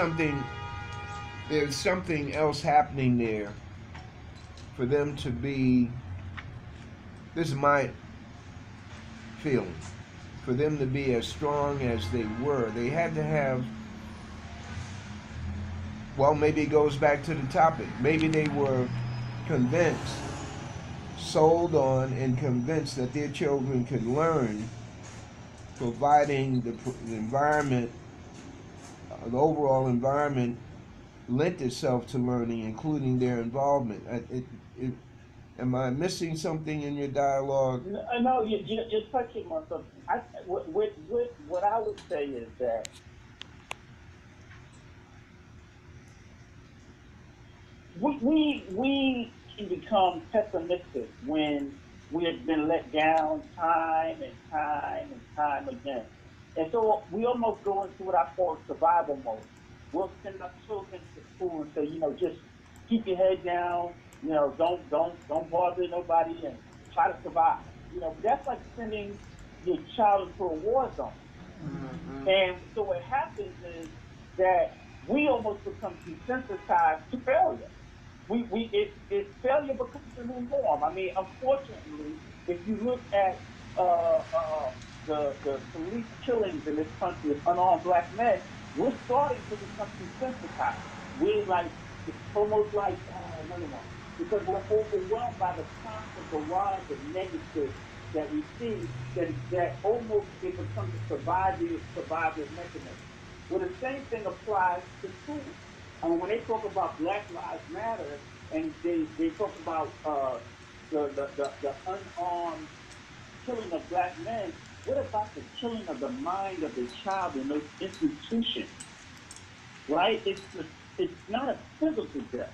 something else happening there for them to be, this is my feeling, for them to be as strong as they were. They had to have, well, maybe it goes back to the topic, maybe they were convinced, sold on and convinced that their children could learn, providing the environment, the overall environment lent itself to learning, including their involvement. Am I missing something in your dialogue? No, you're touching on something. What I would say is that we can become pessimistic when we have been let down time and time and time again. And so we almost go into what I call survival mode. We'll send our children to school and say, you know, just keep your head down, you know, don't bother nobody and try to survive. You know, that's like sending your child into a war zone. And so what happens is that we almost become desensitized to failure. Failure becomes the new norm. I mean, unfortunately, if you look at the police killings in this country of unarmed black men, we're starting to become desensitized. We're like, it's almost like, no. Because we're overwhelmed by the constant barrage of negative that we see, that almost it becomes a survival mechanism. Well, the same thing applies to school. When they talk about Black Lives Matter, and they talk about the unarmed killing of black men, what about the killing of the mind of the child in those institutions? Right? It's not a physical death.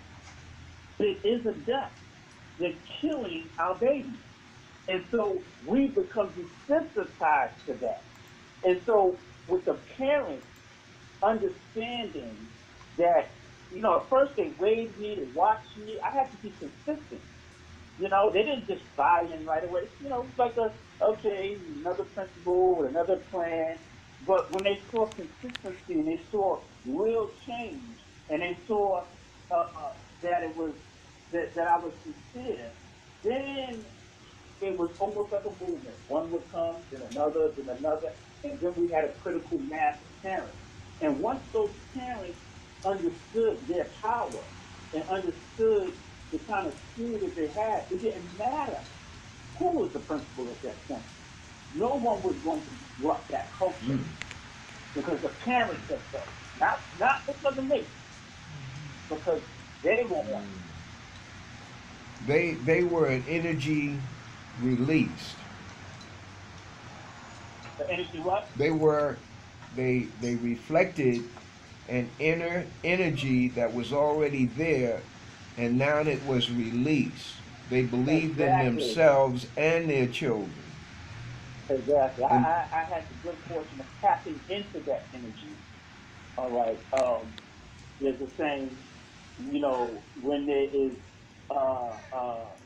It is a death. They're killing our babies. And so we become desensitized to that. And so with the parents understanding that, you know, at first they waved me, they watched me, I had to be consistent. You know, they didn't just buy in right away. You know, it's like another principle, another plan. But when they saw consistency and they saw real change, and they saw that it was that I was sincere, then it was almost like a movement. One would come, then another, and then we had a critical mass of parents. And once those parents understood their power and understood the kind of school that they had, it didn't matter who was the principal at that point. No one was going to disrupt that culture because the parents said so. Not because of me, because they were one. They were an energy released. The energy what? They reflected an inner energy that was already there, and now it was released. They believed in themselves and their children. Exactly. I had the good fortune of tapping into that energy. All right. There's a saying, when there is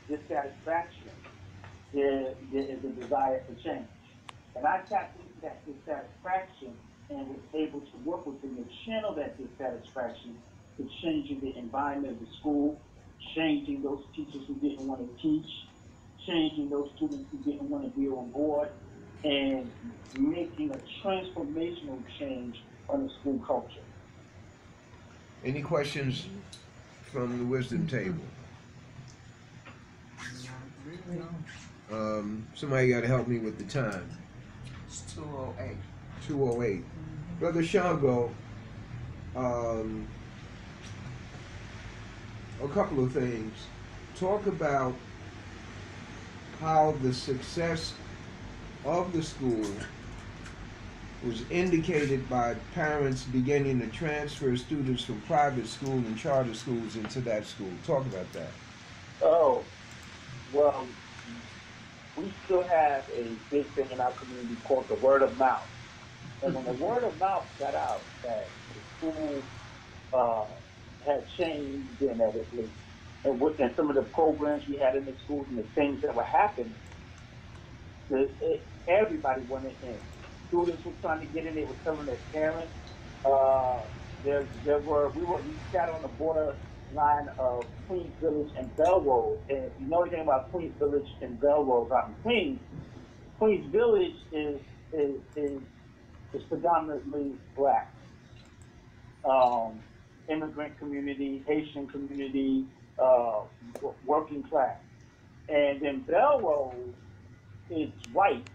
dissatisfaction, there is a desire for change. And I tapped into that dissatisfaction and was able to work with them to channel that dissatisfaction to changing the environment of the school, changing those teachers who didn't want to teach, changing those students who didn't want to be on board, and making a transformational change on the school culture. Any questions from the wisdom table? Somebody got to help me with the time. It's 2:08. 2:08. Brother Shango, a couple of things. Talk about how the success of the school was indicated by parents beginning to transfer students from private school and charter schools into that school. Talk about that. Oh, well, we still have a big thing in our community called the word of mouth. And when the word of mouth got out that the school had changed genetically, and some of the programs we had in the schools and the things that were happening, everybody wanted in. Students were trying to get in. They were telling their parents. We sat on the border line of Queens Village and Belrose. And if you know anything about Queens Village and Belrose out in Queens, Queens Village is predominantly black. Immigrant community, Haitian community, working class. And then Belrose is white,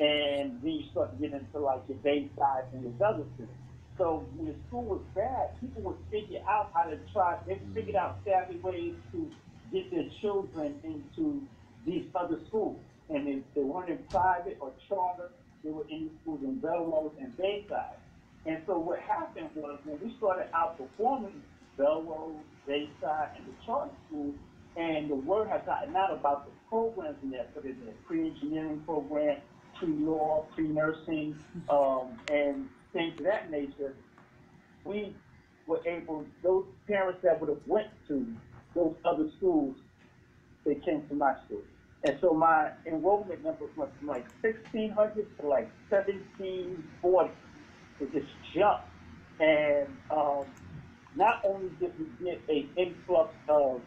and then you start to get into like your Bayside and your Douglaston. So when the school was bad, people would figure out how to they figured out savvy ways to get their children into these other schools. And if they weren't in private or charter, they were in schools in Belrose and Bayside. And so what happened was when we started outperforming Belrose, Bayside, and the charter schools, and the word had gotten out about the programs in there, so there's a pre-engineering program, pre-law, pre-nursing, and things of that nature, we were able, those parents that would have went to those other schools, they came to my school. And so my enrollment number went from like 1,600 to like 1,740. It just jumped. And not only did we get an influx of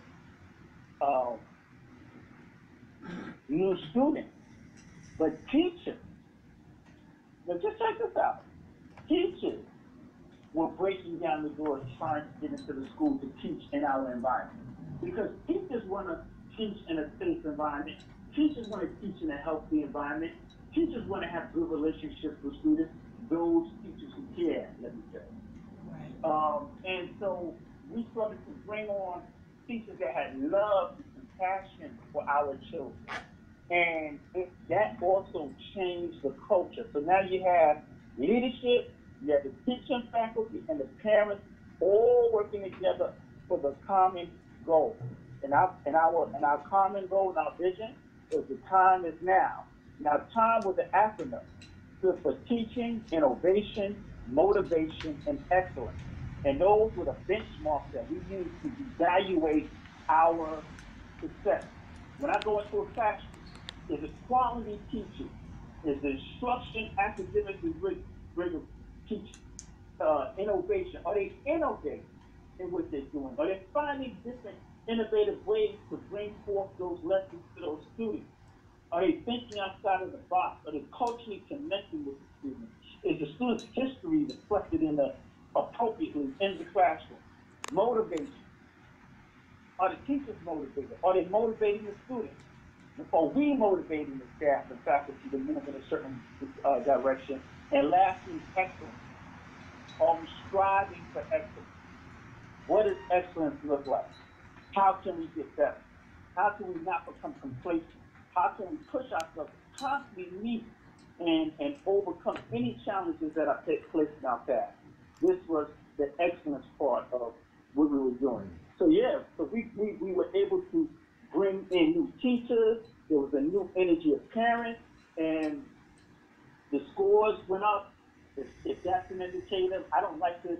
new students, but teachers. Now just check this out. Teachers were breaking down the doors trying to get into the school to teach in our environment. Because teachers want to teach in a safe environment. Teachers want to teach in a healthy environment. Teachers want to have good relationships with students. Those teachers who care, let me say. Right. And so we started to bring on teachers that had love and compassion for our children. And that also changed the culture. So now you have leadership, you have the teaching faculty, and the parents all working together for the common goal. And our common goal and our vision is the time is now. Now, time was an acronym. Stood for teaching, innovation, motivation, and excellence. And those were the benchmarks that we used to evaluate our success. When I go into a classroom, is it quality teaching? Is the instruction academically rigorous teaching? Innovation. Are they innovating? in what they're doing? Are they finding different innovative ways to bring forth those lessons to those students? Are they thinking outside of the box? Are they culturally connecting with the students? Is the student's history reflected appropriately in the classroom? Motivation. Are the teachers motivated? Are they motivating the students? Are we motivating the staff and faculty to move in a certain direction? And lastly, excellence. Are we striving for excellence? What does excellence look like? How can we get better? How can we not become complacent? How can we push ourselves to constantly meet and overcome any challenges that are placed in our path? This was the excellence part of what we were doing. So yeah, so we were able to bring in new teachers. There was a new energy of parents, and the scores went up. If that's an indicator, I don't like to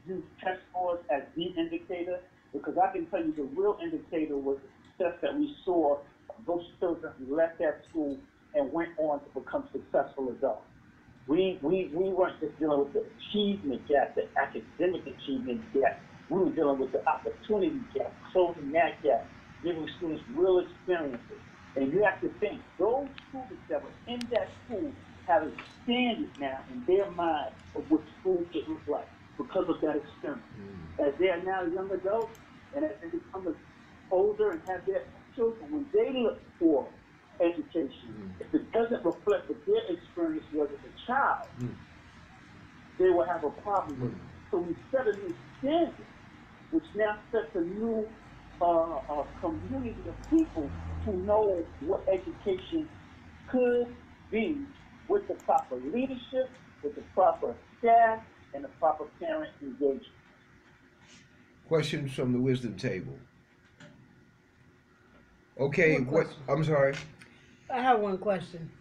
use test scores as the indicator, because I can tell you the real indicator was the success that we saw of those children who left that school and went on to become successful adults. We weren't just dealing with the achievement gap, the academic achievement gap. We were dealing with the opportunity gap, closing that gap, giving students real experiences. And you have to think, those students that were in that school have a standard now in their mind of what school should look like because of that experience. As they are now young adults, and as they become older and have their children, when they look for education, if it doesn't reflect what their experience was as a child, they will have a problem with it. So we set a new standard, which now sets a new community of people who know what education could be with the proper leadership, with the proper staff, and the proper parent engagement. Questions from the wisdom table. Okay, One what? question. I'm sorry. I have one question.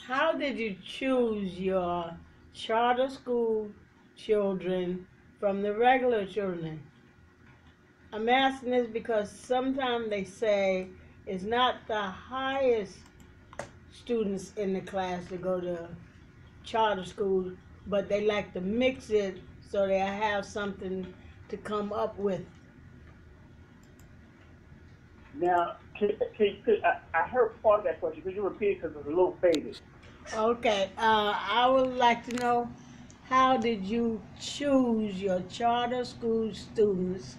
How did you choose your charter school children from the regular children? I'm asking this because sometimes they say it's not the highest students in the class to go to charter school, but they like to mix it so they have something to come up with. Now, I heard part of that question. Could you repeat it because it was a little faded? Okay, I would like to know, how did you choose your charter school students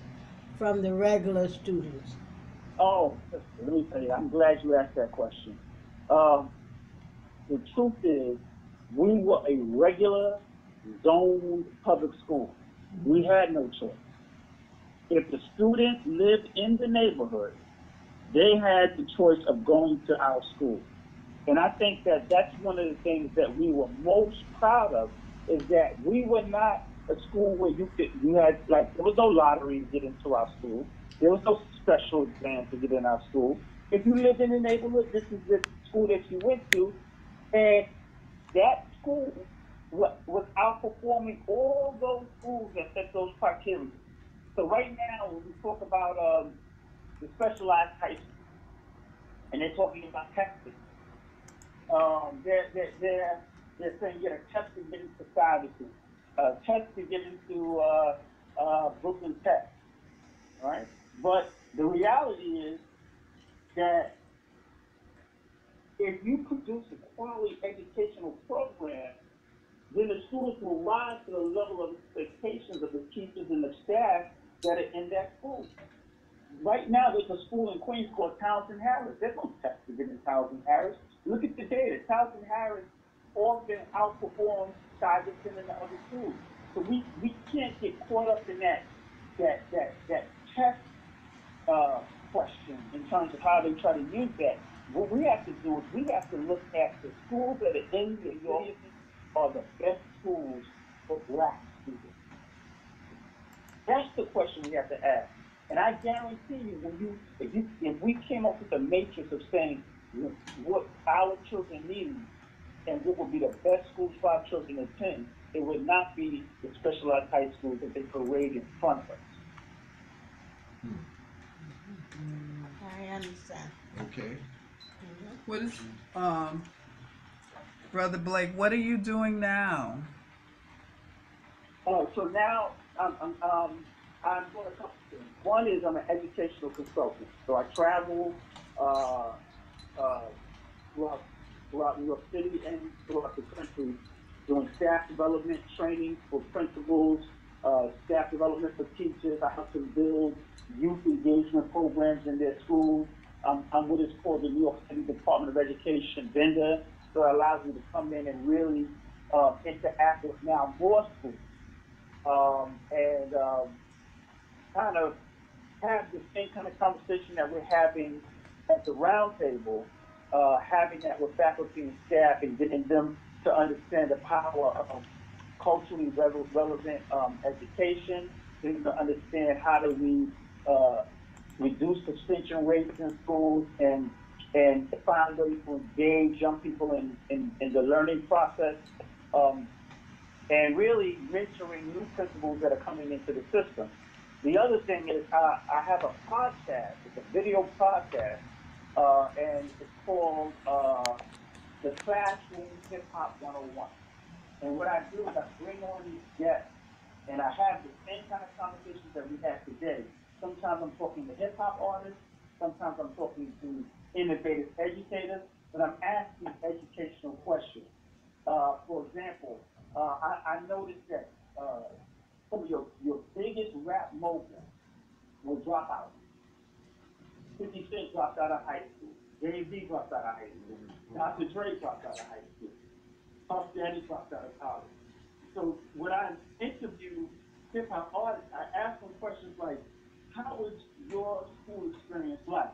from the regular students? Oh, let me tell you, I'm glad you asked that question. The truth is, we were a regular zoned public school. We had no choice. If the students lived in the neighborhood, they had the choice of going to our school. And I think that that's one of the things that we were most proud of, is that we were not a school where you had, like, there was no lottery to get into our school. There was no special exam to get in our school. If you lived in the neighborhood, this is the school that you went to. And that school was outperforming all those schools that set those criteria. So right now, when we talk about the specialized high school, and they're talking about testing, they're saying get a test to get into Stuyvesant, a test to get into Brooklyn Tech, right? But the reality is that if you produce a quality educational program, then the students will rise to the level of expectations of the teachers and the staff that are in that school. Right now, there's a school in Queens called Townsend Harris. There's no test to get in Townsend Harris. Look at the data. Townsend Harris often outperforms Stuyvesant and the other schools. So we can't get caught up in that test question in terms of how they try to use that. What we have to do is we have to look at the schools that are in the area are the best schools for Black students. That's the question we have to ask. And I guarantee you, if we came up with a matrix of saying what our children need and what would be the best schools for our children to attend, it would not be the specialized high schools that they parade in front of us. I understand. Okay. What is, Brother Blake, what are you doing now? Oh, so now I I'm doing a couple things. One is I'm an educational consultant, so I travel uh, uh, throughout New York City and throughout the country, doing staff development training for principals, staff development for teachers. I help them build youth engagement programs in their schools. I'm what is called the New York City Department of Education vendor, so it allows me to come in and really interact with now more schools and kind of have the same kind of conversation that we're having at the round table, having that with faculty and staff and getting them to understand the power of culturally relevant education, getting them to understand how do we reduce suspension rates in schools and find ways to engage young people in the learning process. And really mentoring new principals that are coming into the system. The other thing is I have a podcast. It's a video podcast, and it's called The Classroom Hip Hop 101. And what I do is I bring on these guests, and I have the same kind of conversations that we had today. Sometimes I'm talking to hip hop artists. Sometimes I'm talking to innovative educators, but I'm asking educational questions. For example, I noticed that some of your biggest rap moguls will drop out. 50 Cent dropped out of high school. Jay-Z dropped out of high school. Dr. Dre dropped out of high school. Puff Daddy dropped out of college. So when I interview hip hop artists, I ask them questions like, how was your school experience like?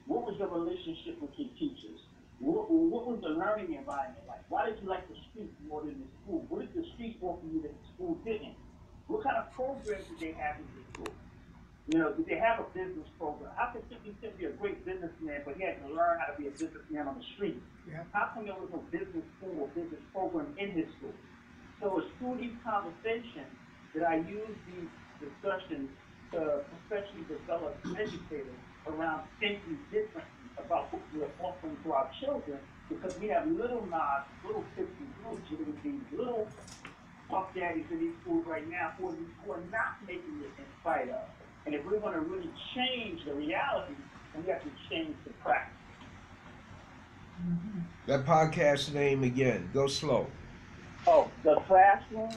What was your relationship with your teachers? What was the learning environment like? Why did you like the streets more than the school? What did the streets offer you that the school didn't? What kind of programs did they have in the school? You know, did they have a business program? How could 50 Cent be a great businessman, but he had to learn how to be a businessman on the street? Yeah. How come there was no business school or business program in his school? So it's through these conversations that I use these discussions to professionally develop educators around thinking differently about what we're offering to our children, because we have little Nas, little 50s, little Jay-Z's, little Puff Daddies in these schools right now who are not making it in spite of. And if we're going to really change the reality, then we have to change the practice. That podcast name again. Go slow. Oh, The Classroom.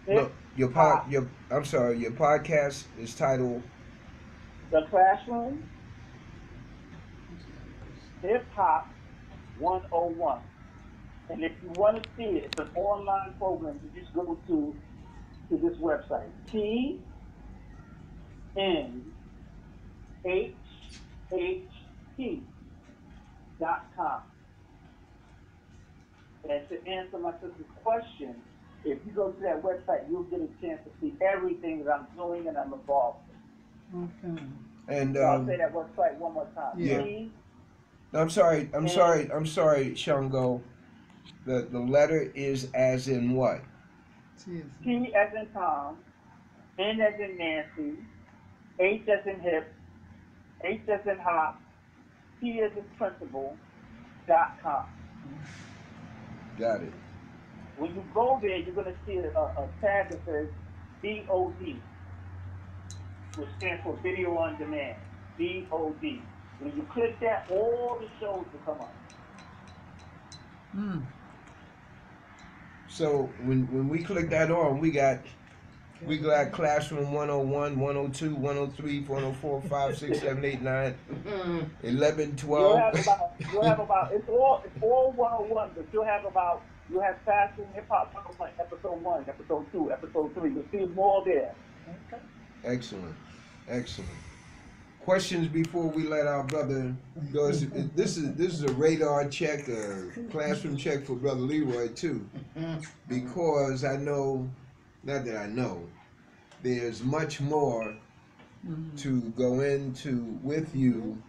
No, your podcast is titled The Classroom Hip Hop 101. And if you want to see it, it's an online program. You just go to this website, TNHHT.com. And to answer my sister's question, if you go to that website, you'll get a chance to see everything that I'm doing and I'm involved in. Okay. and So I'll say that website one more time. Yeah. T, No, I'm sorry, Shango. The letter is as in what? Cheers. T as in Tom, N as in Nancy, H as in hip, H as in hop, P as in principal.com. Got it. When you go there, you're going to see a tag that says VOD, which stands for Video on Demand. VOD. When you click that, all the shows will come up. So when we click that on, we got Classroom 101, 102, 103, 104, 5, 6, 7, 8, 9, 11, 12. You'll have about it's all 101, but you'll have Classroom Hip Hop 101, episode 1, episode 2, episode 3. You'll see them all there. Okay. Excellent. Questions before we let our brother go. This is a radar check, a classroom check for Brother Leroy too, because I know, not that I know, there's much more to go into with you,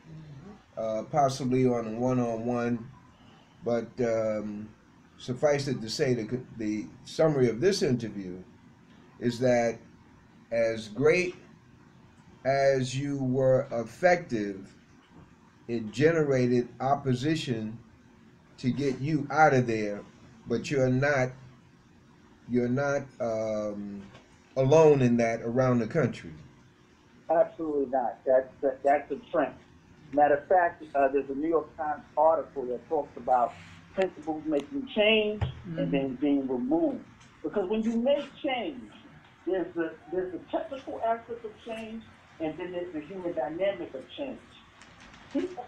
possibly on a one-on-one, but suffice it to say the summary of this interview is that as great as you were effective, it generated opposition to get you out of there, but you're not alone in that around the country. Absolutely not. That's a trend. Matter of fact, there's a New York Times article that talks about principals making change and then being removed. Because when you make change, there's a technical aspect of change, and then there's the human dynamic of change.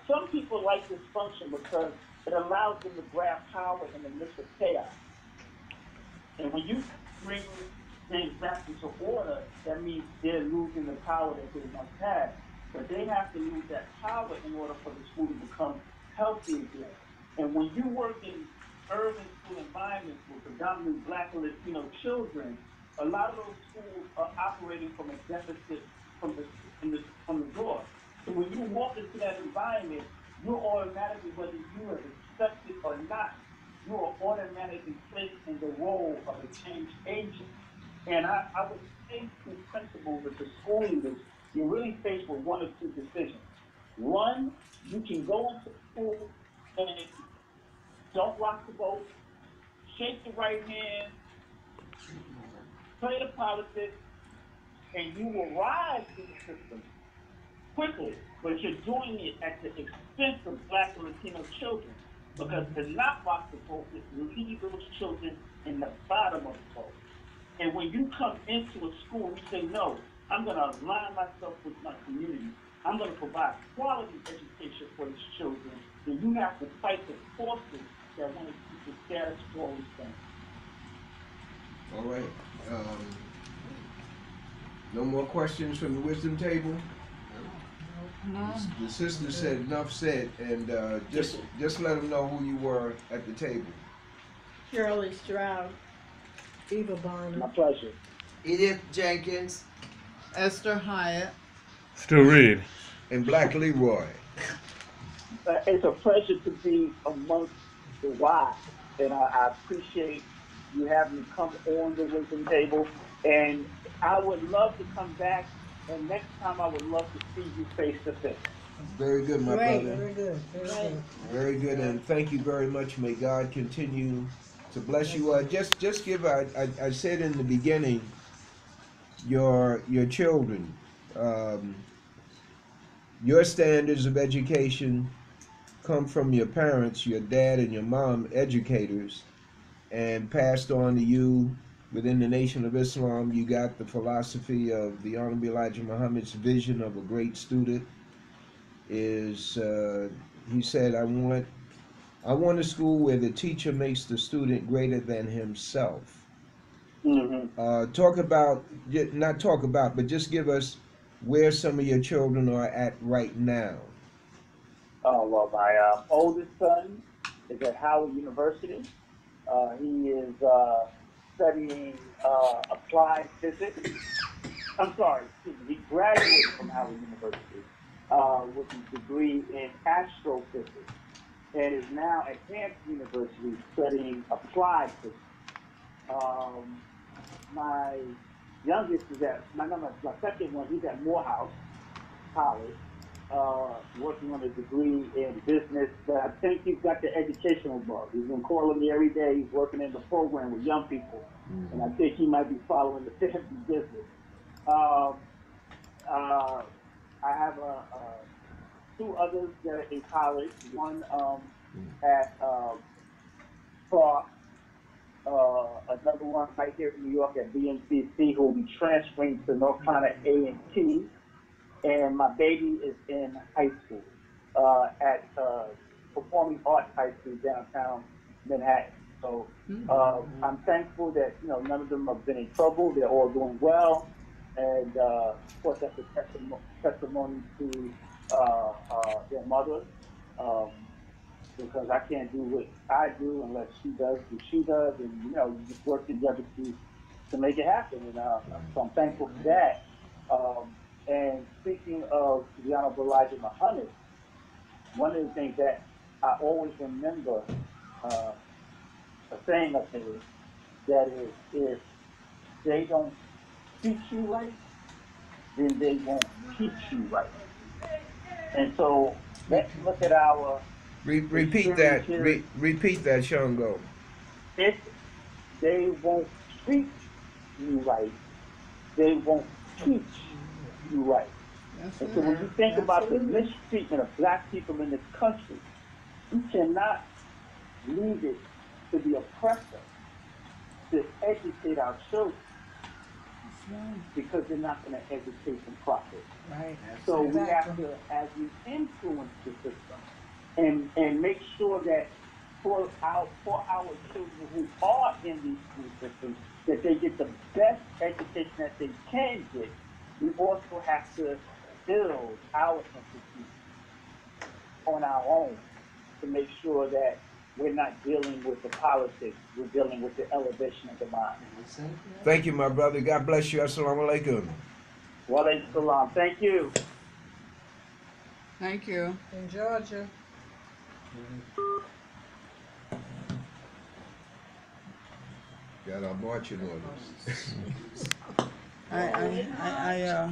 Some people like dysfunction because it allows them to grab power in the midst of chaos. And when you bring things back into order, that means they're losing the power that they once had. But they have to lose that power in order for the school to become healthy again. And when you work in urban school environments with predominantly Black and Latino children, a lot of those schools are operating from a deficit from the door. So when you walk into that environment, you're automatically, whether you have accepted or not, you are automatically placed in the role of a change agent. And I would say to principals and to school leaders, you're really faced with one or two decisions. One, you can go into school and don't rock the boat, shake the right hand, play the politics, and you will rise through the system quickly, but you're doing it at the expense of Black and Latino children. Because to not rock the boat is to leave those children in the bottom of the boat. And when you come into a school, you say, no, I'm going to align myself with my community. I'm going to provide quality education for these children. And you have to fight the forces that want to keep the status quo the same. All right. No more questions from the wisdom table? No. The sister said enough said, and just let them know who you were at the table. Shirley Stroud, Eva Varnum. My pleasure. Edith Jenkins. Esther Hyatt. Still read. And Black Leroy. It's a pleasure to be amongst the wise, and I appreciate you having me come on the wisdom table. And I would love to come back, and next time I would love to see you face to face. Very good, my Great. brother. Very good. Very good. Very good, and thank you very much. May God continue to bless you. Just give. I said in the beginning, your children, your standards of education come from your parents, your dad and your mom, educators, and passed on to you. Within the Nation of Islam, you got the philosophy of the Honorable Elijah Muhammad's vision of a great student. Is he said, I want a school where the teacher makes the student greater than himself. Mm-hmm. But just give us where some of your children are at right now. Oh, well, my oldest son is at Howard University. He is studying applied physics. I'm sorry, he graduated from Howard University with his degree in astrophysics and is now at Hampton University studying applied physics. My youngest is my second one, he's at Morehouse College, working on a degree in business. But I think he's got the educational bug. He's been calling me every day. He's working in the program with young people, and I think he might be following the family business. I have two others that are in college. One at Clark, another one right here in New York at BMCC, who will be transferring to North Carolina A&T. And my baby is in high school at Performing Arts High School downtown Manhattan. So I'm thankful that none of them have been in trouble. They're all doing well, and of course that's a testimony to their mother, because I can't do what I do unless she does what she does, and you just work together to make it happen. And so I'm thankful for that. And speaking of the Honorable Elijah Muhammad, one of the things that I always remember a saying of his, that is, if they don't teach you right, then they won't teach you right. And so let's look at our Repeat that. Repeat that, Shango. If they won't treat you right, they won't teach you right. That's And so when you think about the mistreatment of black people in this country, you cannot leave it to the oppressor to educate our children because they're not going to educate them properly. Right. So we have Exactly. to, as we influence the system, and make sure that for our children who are in these school systems, that they get the best education that they can get, we also have to build our institutions on our own to make sure that we're not dealing with the politics, we're dealing with the elevation of the mind. Thank you, my brother. God bless you. Assalamu alaikum. Wa alaikum salam. Thank you. Thank you. In Georgia. Got our marching orders. I